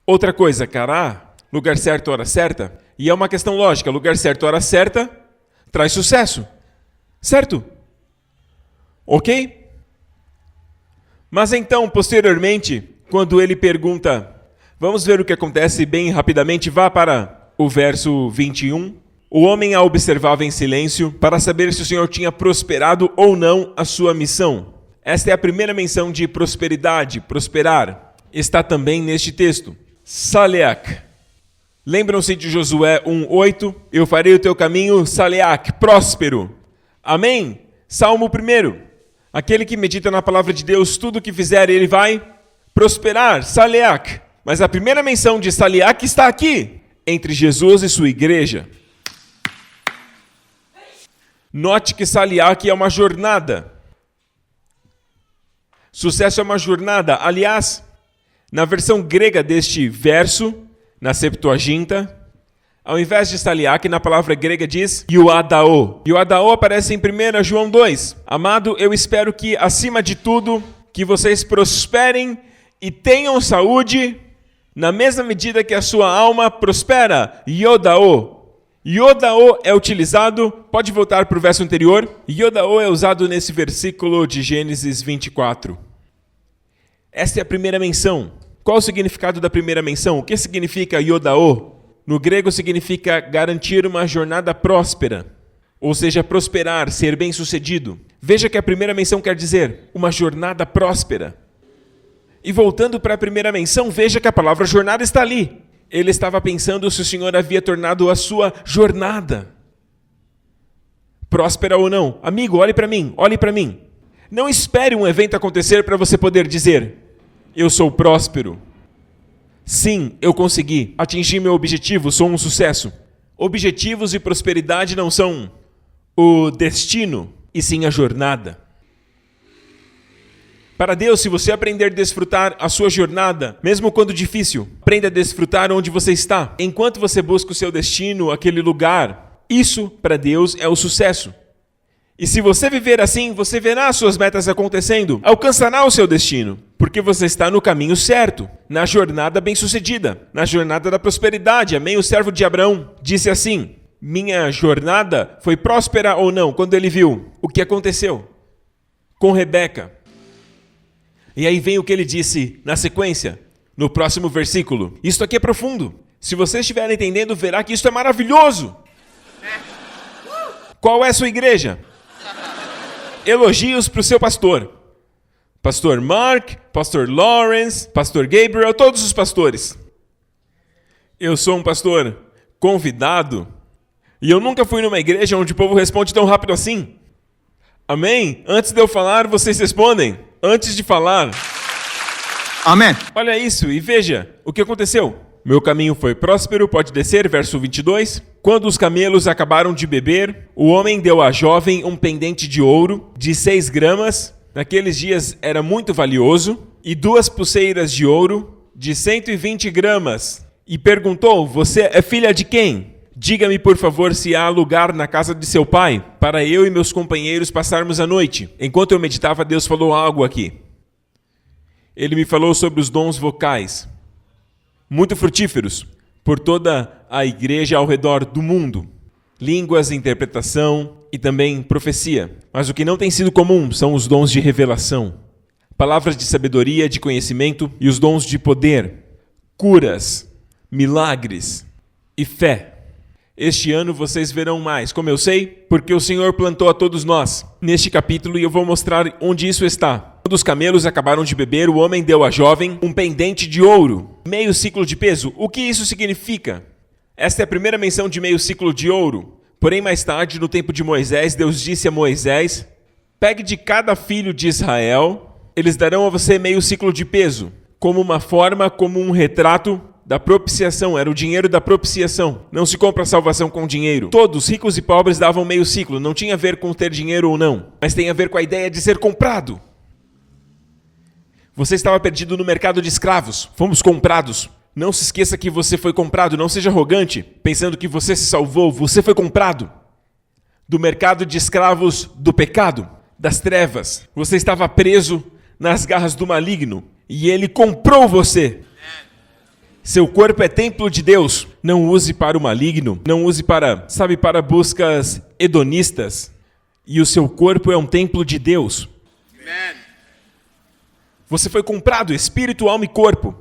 [SPEAKER 1] Outra coisa, kará, lugar certo, hora certa. E é uma questão lógica, lugar certo, hora certa, traz sucesso. Certo? Ok? Mas então, posteriormente, quando ele pergunta, vamos ver o que acontece bem rapidamente, vá para o verso 21. O homem a observava em silêncio para saber se o Senhor tinha prosperado ou não a sua missão. Esta é a primeira menção de prosperidade, prosperar. Está também neste texto. Saleach. Lembram-se de Josué 1:8? Eu farei o teu caminho, Saleach, próspero. Amém? Salmo 1. Aquele que medita na palavra de Deus, tudo o que fizer, ele vai prosperar, Saleach. Mas a primeira menção de Saleach está aqui, entre Jesus e sua igreja. Note que Saleach é uma jornada. Sucesso é uma jornada. Aliás, na versão grega deste verso, na Septuaginta, Ao invés de staliak, na palavra grega diz iuadao. Iuadao aparece em 1 João 2. Amado, eu espero que, acima de tudo, que vocês prosperem e tenham saúde na mesma medida que a sua alma prospera. Iodao. Iodao é utilizado, pode voltar para o verso anterior. Iodao é usado nesse versículo de Gênesis 24. Esta é a primeira menção. Qual o significado da primeira menção? O que significa iodao? No grego significa garantir uma jornada próspera, ou seja, prosperar, ser bem-sucedido. Veja que a primeira menção quer dizer uma jornada próspera. E voltando para a primeira menção, veja que a palavra jornada está ali. Ele estava pensando se o Senhor havia tornado a sua jornada próspera ou não. Amigo, olhe para mim, olhe para mim. Não espere um evento acontecer para você poder dizer, eu sou próspero. Sim, eu consegui, atingi meu objetivo, sou um sucesso. Objetivos e prosperidade não são o destino, e sim a jornada. Para Deus, se você aprender a desfrutar a sua jornada, mesmo quando difícil, aprenda a desfrutar onde você está. Enquanto você busca o seu destino, aquele lugar, isso para Deus é o sucesso. E se você viver assim, você verá as suas metas acontecendo, alcançará o seu destino, porque você está no caminho certo, na jornada bem-sucedida, na jornada da prosperidade. Amém? O servo de Abraão disse assim, minha jornada foi próspera ou não? Quando ele viu o que aconteceu com Rebeca. E aí vem o que ele disse na sequência, no próximo versículo. Isso aqui é profundo. Se você estiver entendendo, verá que isso é maravilhoso. Qual é a sua igreja? Elogios para o seu pastor. Pastor Mark, Pastor Lawrence, Pastor Gabriel, todos os pastores. Eu sou um pastor convidado e eu nunca fui numa igreja onde o povo responde tão rápido assim. Amém? Antes de eu falar, vocês respondem. Antes de falar.
[SPEAKER 2] Amém.
[SPEAKER 1] Olha isso e veja o que aconteceu. Meu caminho foi próspero, pode descer, verso 22. Quando os camelos acabaram de beber, o homem deu à jovem um pendente de ouro de 6 gramas, naqueles dias era muito valioso, e 2 pulseiras de ouro de 120 gramas. E perguntou, você é filha de quem? Diga-me, por favor, se há lugar na casa de seu pai, para eu e meus companheiros passarmos a noite. Enquanto eu meditava, Deus falou algo aqui. Ele me falou sobre os dons vocais, muito frutíferos, por toda a igreja ao redor do mundo. Línguas, interpretação e também profecia. Mas o que não tem sido comum são os dons de revelação. Palavras de sabedoria, de conhecimento e os dons de poder. Curas, milagres e fé. Este ano vocês verão mais. Como eu sei? Porque o Senhor plantou a todos nós neste capítulo e eu vou mostrar onde isso está. Quando os camelos acabaram de beber, o homem deu à jovem um pendente de ouro, meio ciclo de peso. O que isso significa? Esta é a primeira menção de meio ciclo de ouro. Porém, mais tarde, no tempo de Moisés, Deus disse a Moisés, pegue de cada filho de Israel, eles darão a você meio ciclo de peso, como uma forma, como um retrato da propiciação, era o dinheiro da propiciação. Não se compra salvação com dinheiro. Todos, ricos e pobres, davam meio ciclo. Não tinha a ver com ter dinheiro ou não, mas tem a ver com a ideia de ser comprado. Você estava perdido no mercado de escravos. Fomos comprados. Não se esqueça que você foi comprado. Não seja arrogante, pensando que você se salvou. Você foi comprado do mercado de escravos do pecado, das trevas. Você estava preso nas garras do maligno e ele comprou você. Seu corpo é templo de Deus. Não use para o maligno. Não use para buscas hedonistas. E o seu corpo é um templo de Deus. Amen. Você foi comprado, espírito, alma e corpo.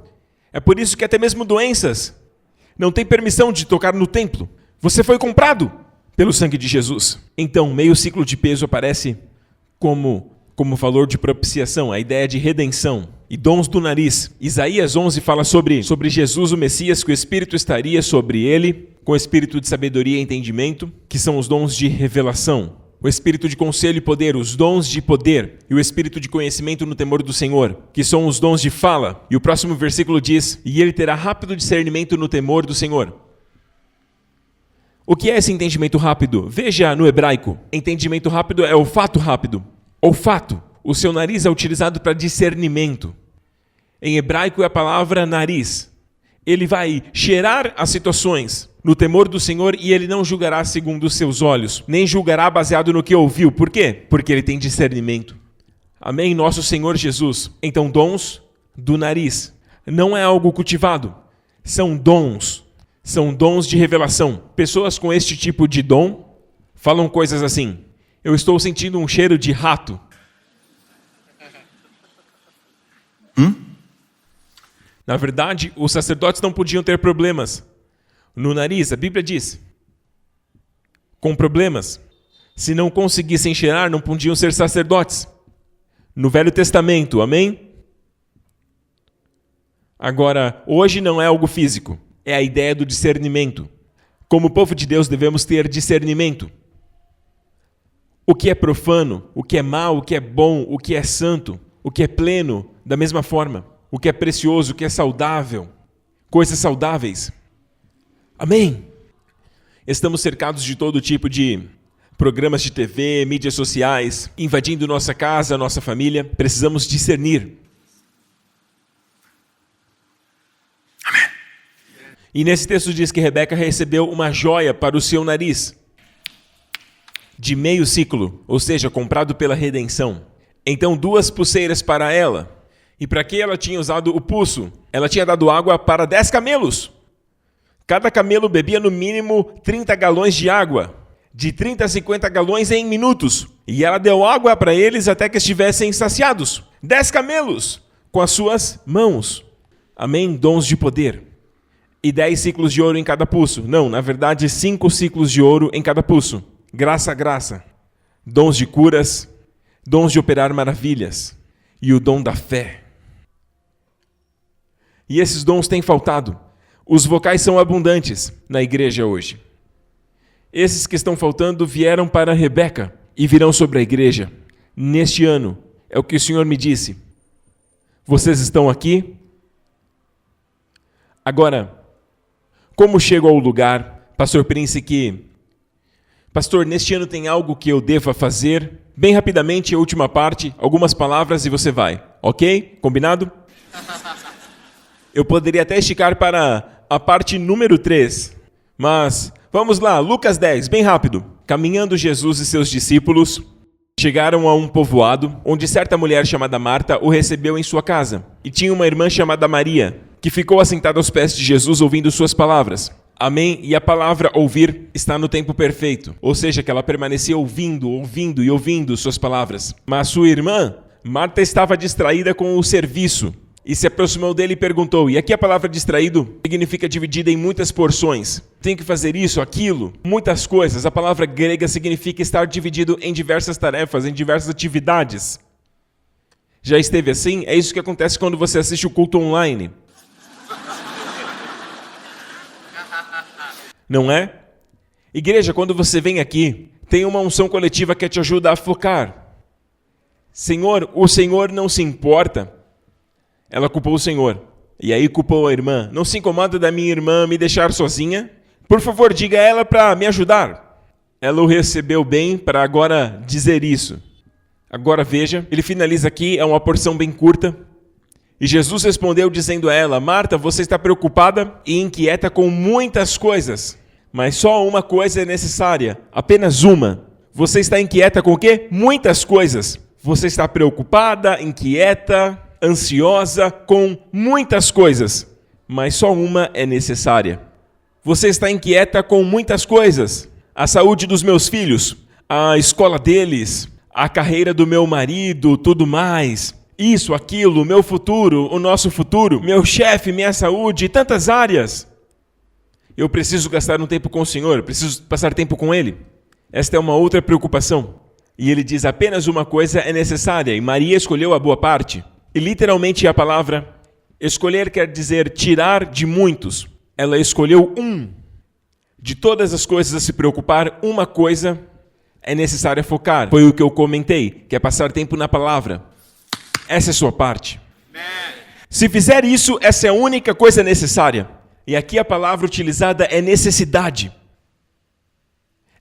[SPEAKER 1] É por isso que até mesmo doenças não têm permissão de tocar no templo. Você foi comprado pelo sangue de Jesus. Então, meio ciclo de peso aparece como valor de propiciação, a ideia de redenção. E dons do nariz. Isaías 11 fala sobre Jesus, o Messias, que o Espírito estaria sobre ele, com espírito de sabedoria e entendimento, que são os dons de revelação. O espírito de conselho e poder, os dons de poder, e o espírito de conhecimento no temor do Senhor, que são os dons de fala. E o próximo versículo diz, e ele terá rápido discernimento no temor do Senhor. O que é esse entendimento rápido? Veja no hebraico. Entendimento rápido é olfato rápido. Olfato. O seu nariz é utilizado para discernimento. Em hebraico é a palavra nariz. Ele vai cheirar as situações no temor do Senhor, e ele não julgará segundo os seus olhos, nem julgará baseado no que ouviu. Por quê? Porque ele tem discernimento. Amém? Nosso Senhor Jesus. Então, dons do nariz não é algo cultivado, são dons de revelação. Pessoas com este tipo de dom falam coisas assim: eu estou sentindo um cheiro de rato. Na verdade, os sacerdotes não podiam ter problemas no nariz. A Bíblia diz, com problemas. Se não conseguissem cheirar, não podiam ser sacerdotes. No Velho Testamento, amém? Agora, hoje não é algo físico, é a ideia do discernimento. Como povo de Deus, devemos ter discernimento. O que é profano, o que é mau, o que é bom, o que é santo, o que é pleno, da mesma forma. O que é precioso, o que é saudável, coisas saudáveis. Amém? Estamos cercados de todo tipo de programas de TV, mídias sociais, invadindo nossa casa, nossa família. Precisamos discernir.
[SPEAKER 2] Amém.
[SPEAKER 1] E nesse texto diz que Rebeca recebeu uma joia para o seu nariz, de meio ciclo, ou seja, comprado pela redenção. Então 2 pulseiras para ela. E para que ela tinha usado o pulso? Ela tinha dado água para 10 camelos. Cada camelo bebia no mínimo 30 galões de água, de 30 a 50 galões em minutos. E ela deu água para eles até que estivessem saciados. 10 camelos com as suas mãos. Amém? Dons de poder. E 10 ciclos de ouro em cada pulso. Não, na verdade 5 ciclos de ouro em cada pulso. Graça a graça. Dons de curas, dons de operar maravilhas. E o dom da fé. E esses dons têm faltado. Os vocais são abundantes na igreja hoje. Esses que estão faltando vieram para Rebeca e virão sobre a igreja. Neste ano, é o que o Senhor me disse. Vocês estão aqui? Agora, como chego ao lugar, Pastor Prince, Pastor, neste ano tem algo que eu deva fazer? Bem rapidamente, a última parte, algumas palavras e você vai. Ok? Combinado? Eu poderia até esticar para a parte número 3, mas vamos lá, Lucas 10, bem rápido. Caminhando Jesus e seus discípulos chegaram a um povoado, onde certa mulher chamada Marta o recebeu em sua casa. E tinha uma irmã chamada Maria, que ficou assentada aos pés de Jesus ouvindo suas palavras. Amém? E a palavra ouvir está no tempo perfeito, ou seja, que ela permanecia ouvindo suas palavras. Mas sua irmã, Marta, estava distraída com o serviço. E se aproximou dele e perguntou, e aqui a palavra distraído significa dividida em muitas porções. Tem que fazer isso, aquilo, muitas coisas. A palavra grega significa estar dividido em diversas tarefas, em diversas atividades. Já esteve assim? É isso que acontece quando você assiste o culto online. Não é? Igreja, quando você vem aqui, tem uma unção coletiva que te ajuda a focar. Senhor, o Senhor não se importa. Ela culpou o Senhor. E aí culpou a irmã. Não se incomoda da minha irmã me deixar sozinha? Por favor, diga a ela para me ajudar. Ela o recebeu bem para agora dizer isso. Agora veja, ele finaliza aqui, é uma porção bem curta. E Jesus respondeu dizendo a ela, Marta, você está preocupada e inquieta com muitas coisas. Mas só uma coisa é necessária, apenas uma. Você está inquieta com o quê? Muitas coisas. Você está preocupada, inquieta, ansiosa com muitas coisas, mas só uma é necessária. Você está inquieta com muitas coisas. A saúde dos meus filhos, a escola deles, a carreira do meu marido, tudo mais. Isso, aquilo, meu futuro, o nosso futuro, meu chefe, minha saúde, tantas áreas. Eu preciso gastar um tempo com o Senhor, preciso passar tempo com Ele. Esta é uma outra preocupação. E ele diz, apenas uma coisa é necessária, e Maria escolheu a boa parte. E literalmente a palavra escolher quer dizer tirar de muitos. Ela escolheu um. De todas as coisas a se preocupar, uma coisa é necessária focar. Foi o que eu comentei, que é passar tempo na palavra. Essa é a sua parte. Se fizer isso, essa é a única coisa necessária. E aqui a palavra utilizada é necessidade.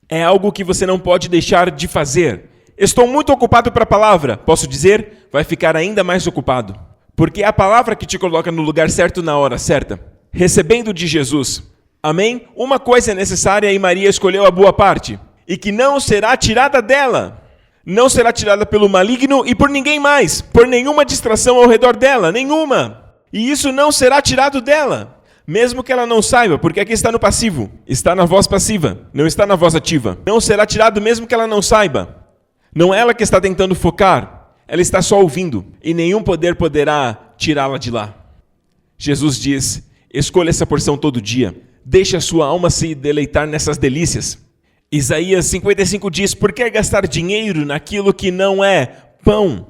[SPEAKER 1] É algo que você não pode deixar de fazer. Estou muito ocupado para a palavra. Posso dizer, vai ficar ainda mais ocupado. Porque é a palavra que te coloca no lugar certo na hora certa. Recebendo de Jesus Amém? Uma coisa é necessária e Maria escolheu a boa parte, e que não será tirada dela. Não será tirada pelo maligno e por ninguém mais, por nenhuma distração ao redor dela, nenhuma. E isso não será tirado dela, mesmo que ela não saiba, porque aqui está no passivo, está na voz passiva, não está na voz ativa. Não será tirado mesmo que ela não saiba. Não é ela que está tentando focar, ela está só ouvindo, e nenhum poder poderá tirá-la de lá. Jesus diz, escolha essa porção todo dia, deixe a sua alma se deleitar nessas delícias. Isaías 55 diz, por que gastar dinheiro naquilo que não é pão?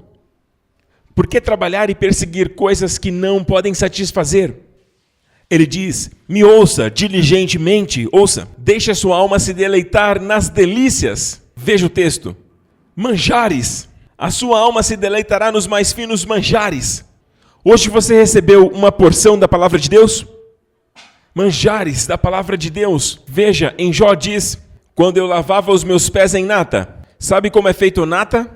[SPEAKER 1] Por que trabalhar e perseguir coisas que não podem satisfazer? Ele diz, me ouça diligentemente, ouça, deixe a sua alma se deleitar nas delícias. Veja o texto, manjares, a sua alma se deleitará nos mais finos manjares. Hoje você recebeu uma porção da palavra de Deus? Manjares da palavra de Deus. Veja, em Jó diz, quando eu lavava os meus pés em nata. Sabe como é feito nata?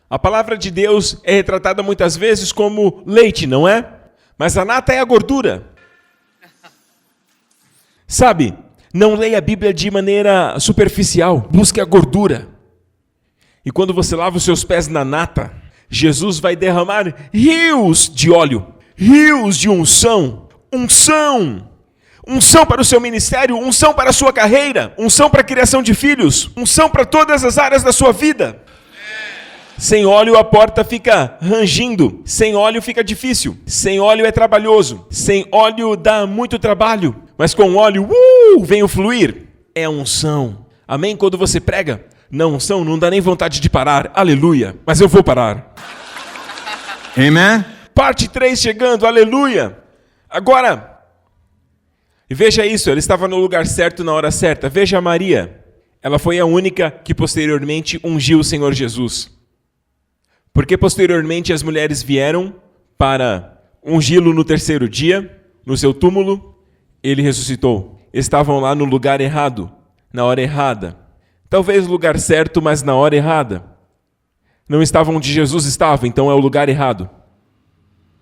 [SPEAKER 1] A palavra de Deus é retratada muitas vezes como leite, não é? Mas a nata é a gordura. Sabe, não leia a Bíblia de maneira superficial, busque a gordura. E quando você lava os seus pés na nata, Jesus vai derramar rios de óleo, rios de unção, unção para o seu ministério, unção para a sua carreira, unção para a criação de filhos, unção para todas as áreas da sua vida. Sem óleo a porta fica rangindo, sem óleo fica difícil, sem óleo é trabalhoso, sem óleo dá muito trabalho, mas com óleo, vem o fluir, é a unção. Amém? Quando você prega, na unção não dá nem vontade de parar, aleluia, mas eu vou parar.
[SPEAKER 2] Amen.
[SPEAKER 1] Parte 3 chegando, aleluia. Agora, veja isso, ela estava no lugar certo na hora certa. Veja a Maria, ela foi a única que posteriormente ungiu o Senhor Jesus. Porque posteriormente as mulheres vieram para ungí-lo no terceiro dia, no seu túmulo, ele ressuscitou. Estavam lá no lugar errado, na hora errada. Talvez no lugar certo, mas na hora errada. Não estavam onde Jesus estava, então é o lugar errado.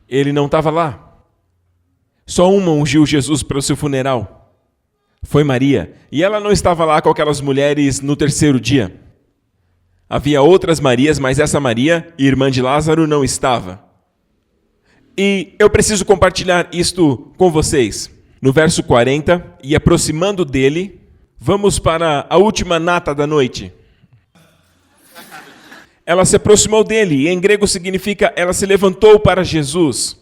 [SPEAKER 1] Ele não estava lá. Só uma ungiu Jesus para o seu funeral. Foi Maria. E ela não estava lá com aquelas mulheres no terceiro dia. Havia outras Marias, mas essa Maria, irmã de Lázaro, não estava. E eu preciso compartilhar isto com vocês. No verso 40, e aproximando dele, vamos para a última nata da noite. Ela se aproximou dele, e em grego significa ela se levantou para Jesus.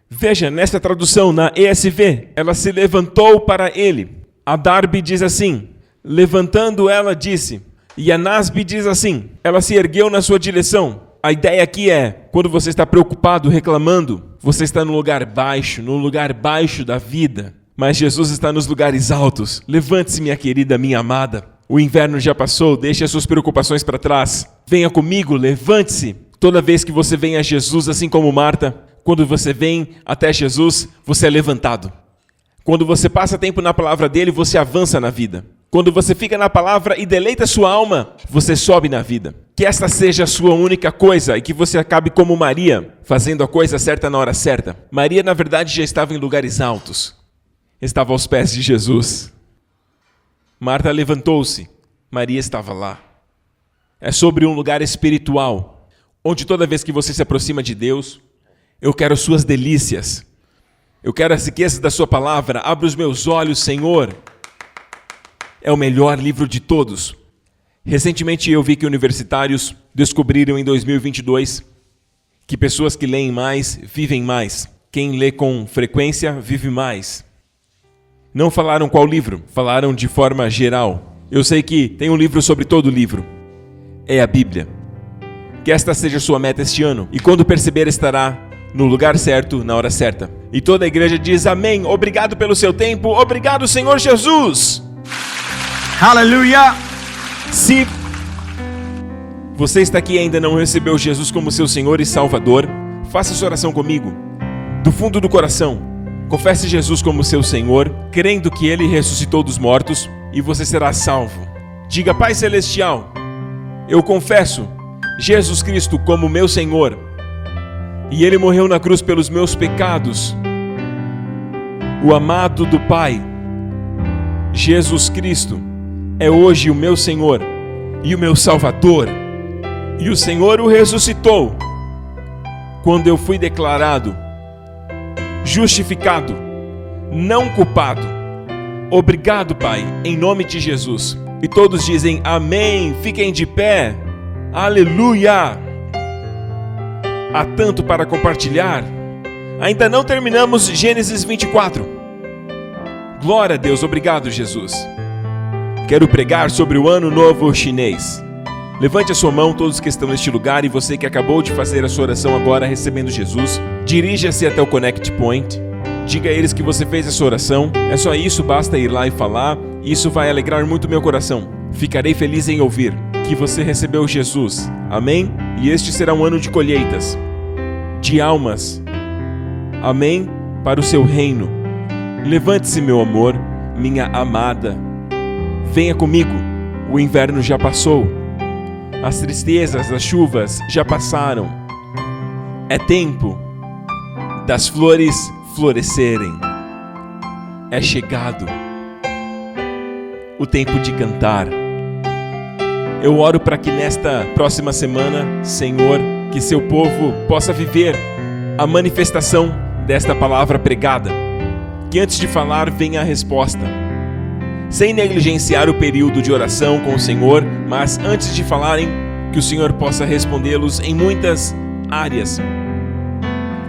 [SPEAKER 1] Veja, nessa tradução, na ESV, ela se levantou para ele. A Darby diz assim, levantando ela disse, e a Nasby diz assim, ela se ergueu na sua direção. A ideia aqui é, quando você está preocupado, reclamando, você está no lugar baixo da vida. Mas Jesus está nos lugares altos. Levante-se, minha querida, minha amada. O inverno já passou, deixe as suas preocupações para trás. Venha comigo, levante-se. Toda vez que você vem a Jesus, assim como Marta, quando você vem até Jesus, você é levantado. Quando você passa tempo na palavra dele, você avança na vida. Quando você fica na palavra e deleita sua alma, você sobe na vida. Que esta seja a sua única coisa e que você acabe como Maria, fazendo a coisa certa na hora certa. Maria, na verdade, já estava em lugares altos. Estava aos pés de Jesus. Marta levantou-se. Maria estava lá. É sobre um lugar espiritual, onde toda vez que você se aproxima de Deus, eu quero suas delícias. Eu quero as riquezas da sua palavra. Abra os meus olhos, Senhor. É o melhor livro de todos. Recentemente eu vi que universitários descobriram em 2022 que pessoas que leem mais, vivem mais. Quem lê com frequência, vive mais. Não falaram qual livro, falaram de forma geral. Eu sei que tem um livro sobre todo livro. É a Bíblia. Que esta seja sua meta este ano. E quando perceber, estará no lugar certo, na hora certa. E toda a igreja diz amém. Obrigado pelo seu tempo. Obrigado, Senhor Jesus.
[SPEAKER 2] Hallelujah.
[SPEAKER 1] Se você está aqui e ainda não recebeu Jesus como seu Senhor e Salvador, faça essa oração comigo. Do fundo do coração, confesse Jesus como seu Senhor, crendo que Ele ressuscitou dos mortos e você será salvo. Diga, Pai Celestial, eu confesso Jesus Cristo como meu Senhor e Ele morreu na cruz pelos meus pecados. O amado do Pai Jesus Cristo é hoje o meu Senhor e o meu Salvador. E o Senhor o ressuscitou quando eu fui declarado justificado, não culpado. Obrigado, Pai, em nome de Jesus. E todos dizem amém. Fiquem de pé. Aleluia! Há tanto para compartilhar. Ainda não terminamos Gênesis 24. Glória a Deus, obrigado, Jesus. Quero pregar sobre o Ano Novo Chinês. Levante a sua mão, todos que estão neste lugar, e você que acabou de fazer a sua oração agora recebendo Jesus. Dirija-se até o Connect Point. Diga a eles que você fez a sua oração. É só isso, basta ir lá e falar. Isso vai alegrar muito meu coração. Ficarei feliz em ouvir que você recebeu Jesus. Amém? E este será um ano de colheitas, de almas. Amém? Para o seu reino. Levante-se, meu amor, minha amada. Venha comigo. O inverno já passou. As tristezas, as chuvas já passaram. É tempo das flores florescerem. É chegado o tempo de cantar. Eu oro para que nesta próxima semana, Senhor, que seu povo possa viver a manifestação desta palavra pregada. Que antes de falar venha a resposta. Sem negligenciar o período de oração com o Senhor, mas antes de falarem, que o Senhor possa respondê-los em muitas áreas.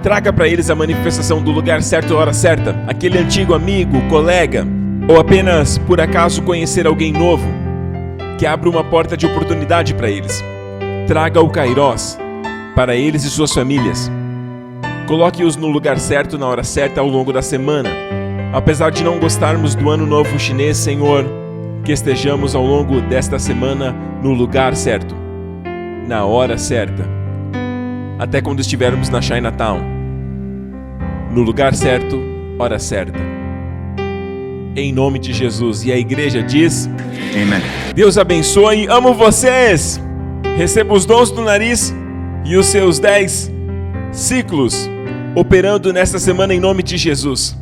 [SPEAKER 1] Traga para eles a manifestação do lugar certo, a hora certa, aquele antigo amigo, colega, ou apenas por acaso conhecer alguém novo, que abra uma porta de oportunidade para eles. Traga o Kairos para eles e suas famílias. Coloque-os no lugar certo, na hora certa, ao longo da semana. Apesar de não gostarmos do Ano Novo Chinês, Senhor, que estejamos ao longo desta semana no lugar certo, na hora certa, até quando estivermos na Chinatown, no lugar certo, hora certa. Em nome de Jesus. E a igreja diz:
[SPEAKER 2] Amen.
[SPEAKER 1] Deus abençoe, amo vocês. Receba os dons do nariz e os seus 10 ciclos operando nesta semana em nome de Jesus.